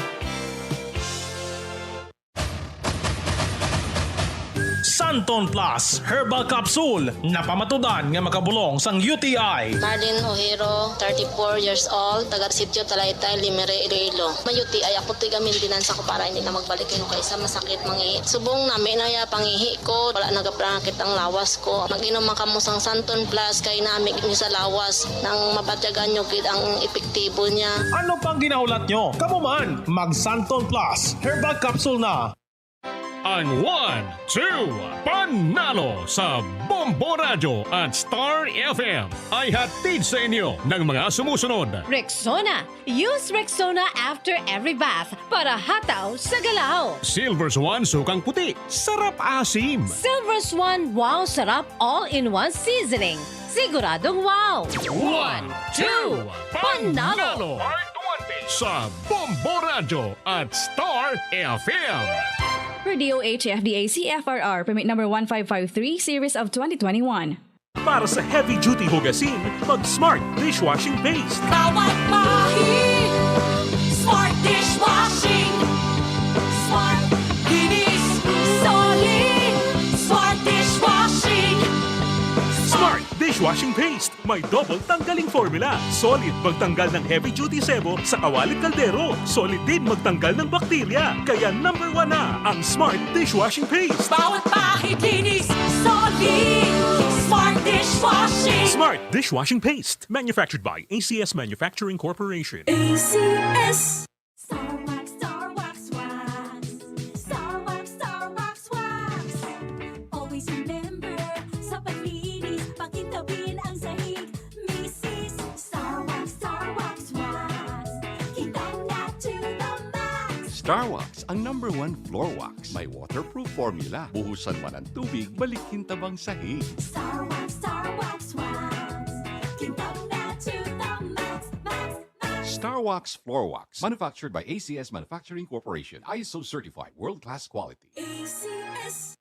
Santon Plus Herbal Capsule na pamatudan nga makabulong sang UTI. Marlene Ojero, 34 years old, taga Sitio Talaytay, Limere, Iloilo. May UTI ako tiga maintenance ako para hindi na magbalik yung kaysa masakit mangihi. Subong namin na ya pangihi ko, wala nagaprangakit ang lawas ko. Mag-inom ka mo sang Santon Plus kay namin niyo sa lawas nang mabatyagan nyo gid ang epektibo niya. Ano pang ginaulat nyo? Kamu man, mag Santon Plus Herbal Capsule na. Ang 1, 2, panalo sa Bombo Radio at Star FM ay hatid sa inyo ng mga sumusunod. Rexona. Use Rexona after every bath para hataw sa galaw. Silver Swan Sukang Puti, sarap asim. Silver Swan Wow Sarap All-in-One Seasoning. Siguradong wow. 1, 2, panalo sa Bombo Radio at Star FM. Per DOH FDA CFRR Permit Number 1553 Series of 2021. Para sa heavy-duty hugasin, mag-Smart Dishwashing Paste. Bawat mahig, Smart Dishwashing. Smart Kinis, Solid. Smart Dishwashing. Smart Dishwashing Paste. May double tanggaling formula. Solid magtanggal ng heavy-duty sebo sa kawalit kaldero. Solid din magtanggal ng bakterya. Kaya number 1 na ang Smart Dishwashing Paste. Bawat mahig, kinis, solid. Smart Dishwashing. Smart Dishwashing Paste. Manufactured by ACS Manufacturing Corporation. ACS. Star Wax, Star Wax, Wax. Star Wax, Star Wax, Wax. Always remember, sa paglinis, pakitawin ang sahig. Mrs. Star Wax, Wax. Kitang na to the max. Star Wax, ang number 1 floor wax. May waterproof formula. Buhusan man ang tubig, balikin tabang sahig. Star Wax, Wax. Kitang na to the max, max, max. Star Wax Floor Wax. Manufactured by ACS Manufacturing Corporation. ISO certified. World-class quality. ACS.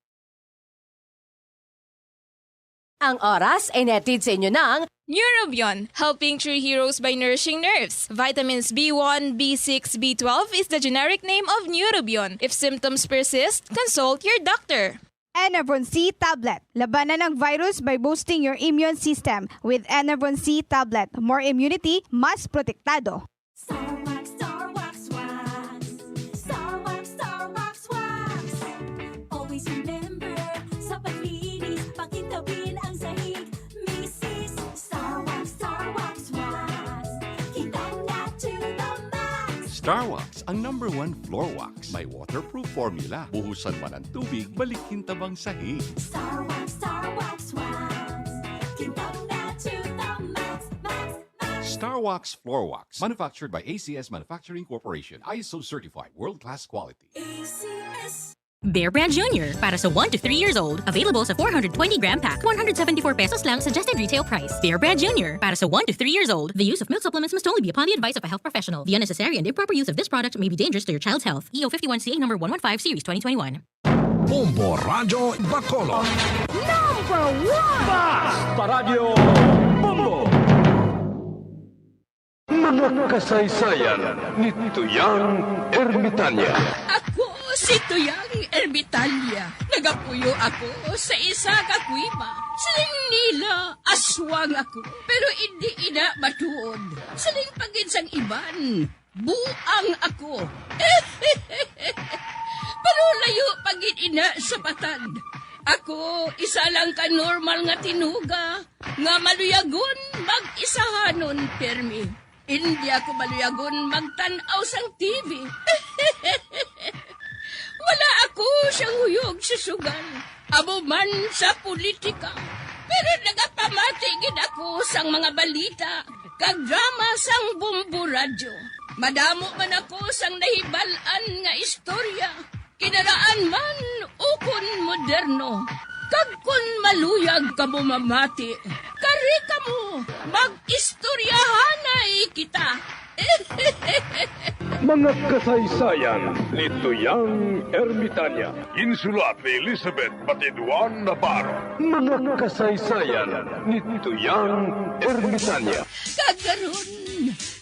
Ang oras ay netid sa inyo ng Neurobion, helping true heroes by nourishing nerves. Vitamins B1, B6, B12 is the generic name of Neurobion. If symptoms persist, consult your doctor. Enervon C Tablet. Labanan ng virus by boosting your immune system with Enervon C Tablet. More immunity, mas protektado. Star Wax, Wax. Star Wax, Wax. Always remember, sa paglinis, pakitawin ang sahig. Mrs. Star Wax, Wax. Kitang na to the max. Star Wax, ang number 1 floor wax. May waterproof formula. Buhusan man ang tubig, balikin tabang sahig. Star Wax, Wax. Kitang na to the max, max, max. Star Wax Floor Wax. Manufactured by ACS Manufacturing Corporation. ISO certified. World-class quality. ACS. Bear Brand Jr. para sa 1 to 3 years old. Available sa 420-gram pack. 174 pesos lang suggested retail price. Bear Brand Jr. para sa 1 to 3 years old. The use of milk supplements must only be upon the advice of a health professional. The unnecessary and improper use of this product may be dangerous to your child's health. EO 51CA number 115 series 2021. Bombo Radio Bacolod. Number 1. Basta Radio Bombo. Mga kasaysayan ni Tuyang Ermitanya. Ako si Tuyang Ermitanya. Nagapuyo ako sa isa ka kuiba. Siling nila, aswang ako. Pero hindi ina matuod. Siling paginsang iban, buang ako. Pero layo pagin ina sa patad. Ako, isa lang ka normal nga tinuga, nga maluyagon mag-isahanon, permi. Hindi ako maluyagon magtanaw sang TV. Wala ako siyang huyog sa sugal, abo man sa politika. Pero nagapamatigid ako sang mga balita, kag drama sang Bumbu Radyo. Madamo man ako sang nahibalan nga istorya, kinaraan man ukon moderno. Kag kun maluyag ka mo mamati, kari ka mo, mag-istoryahanay kita. Mga kasaysayan ni Tuyang Ermitanya. Insulat ni Elizabeth Batiduan Navarro. Mga kasaysayan ni Tuyang Ermitanya. Kagaron,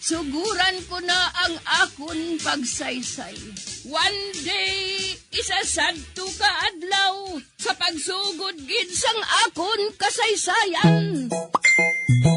suguran ko na ang akon pagsaysay. One day, isasadto ka adlaw sa pagsugod gid sang akon kasaysayan.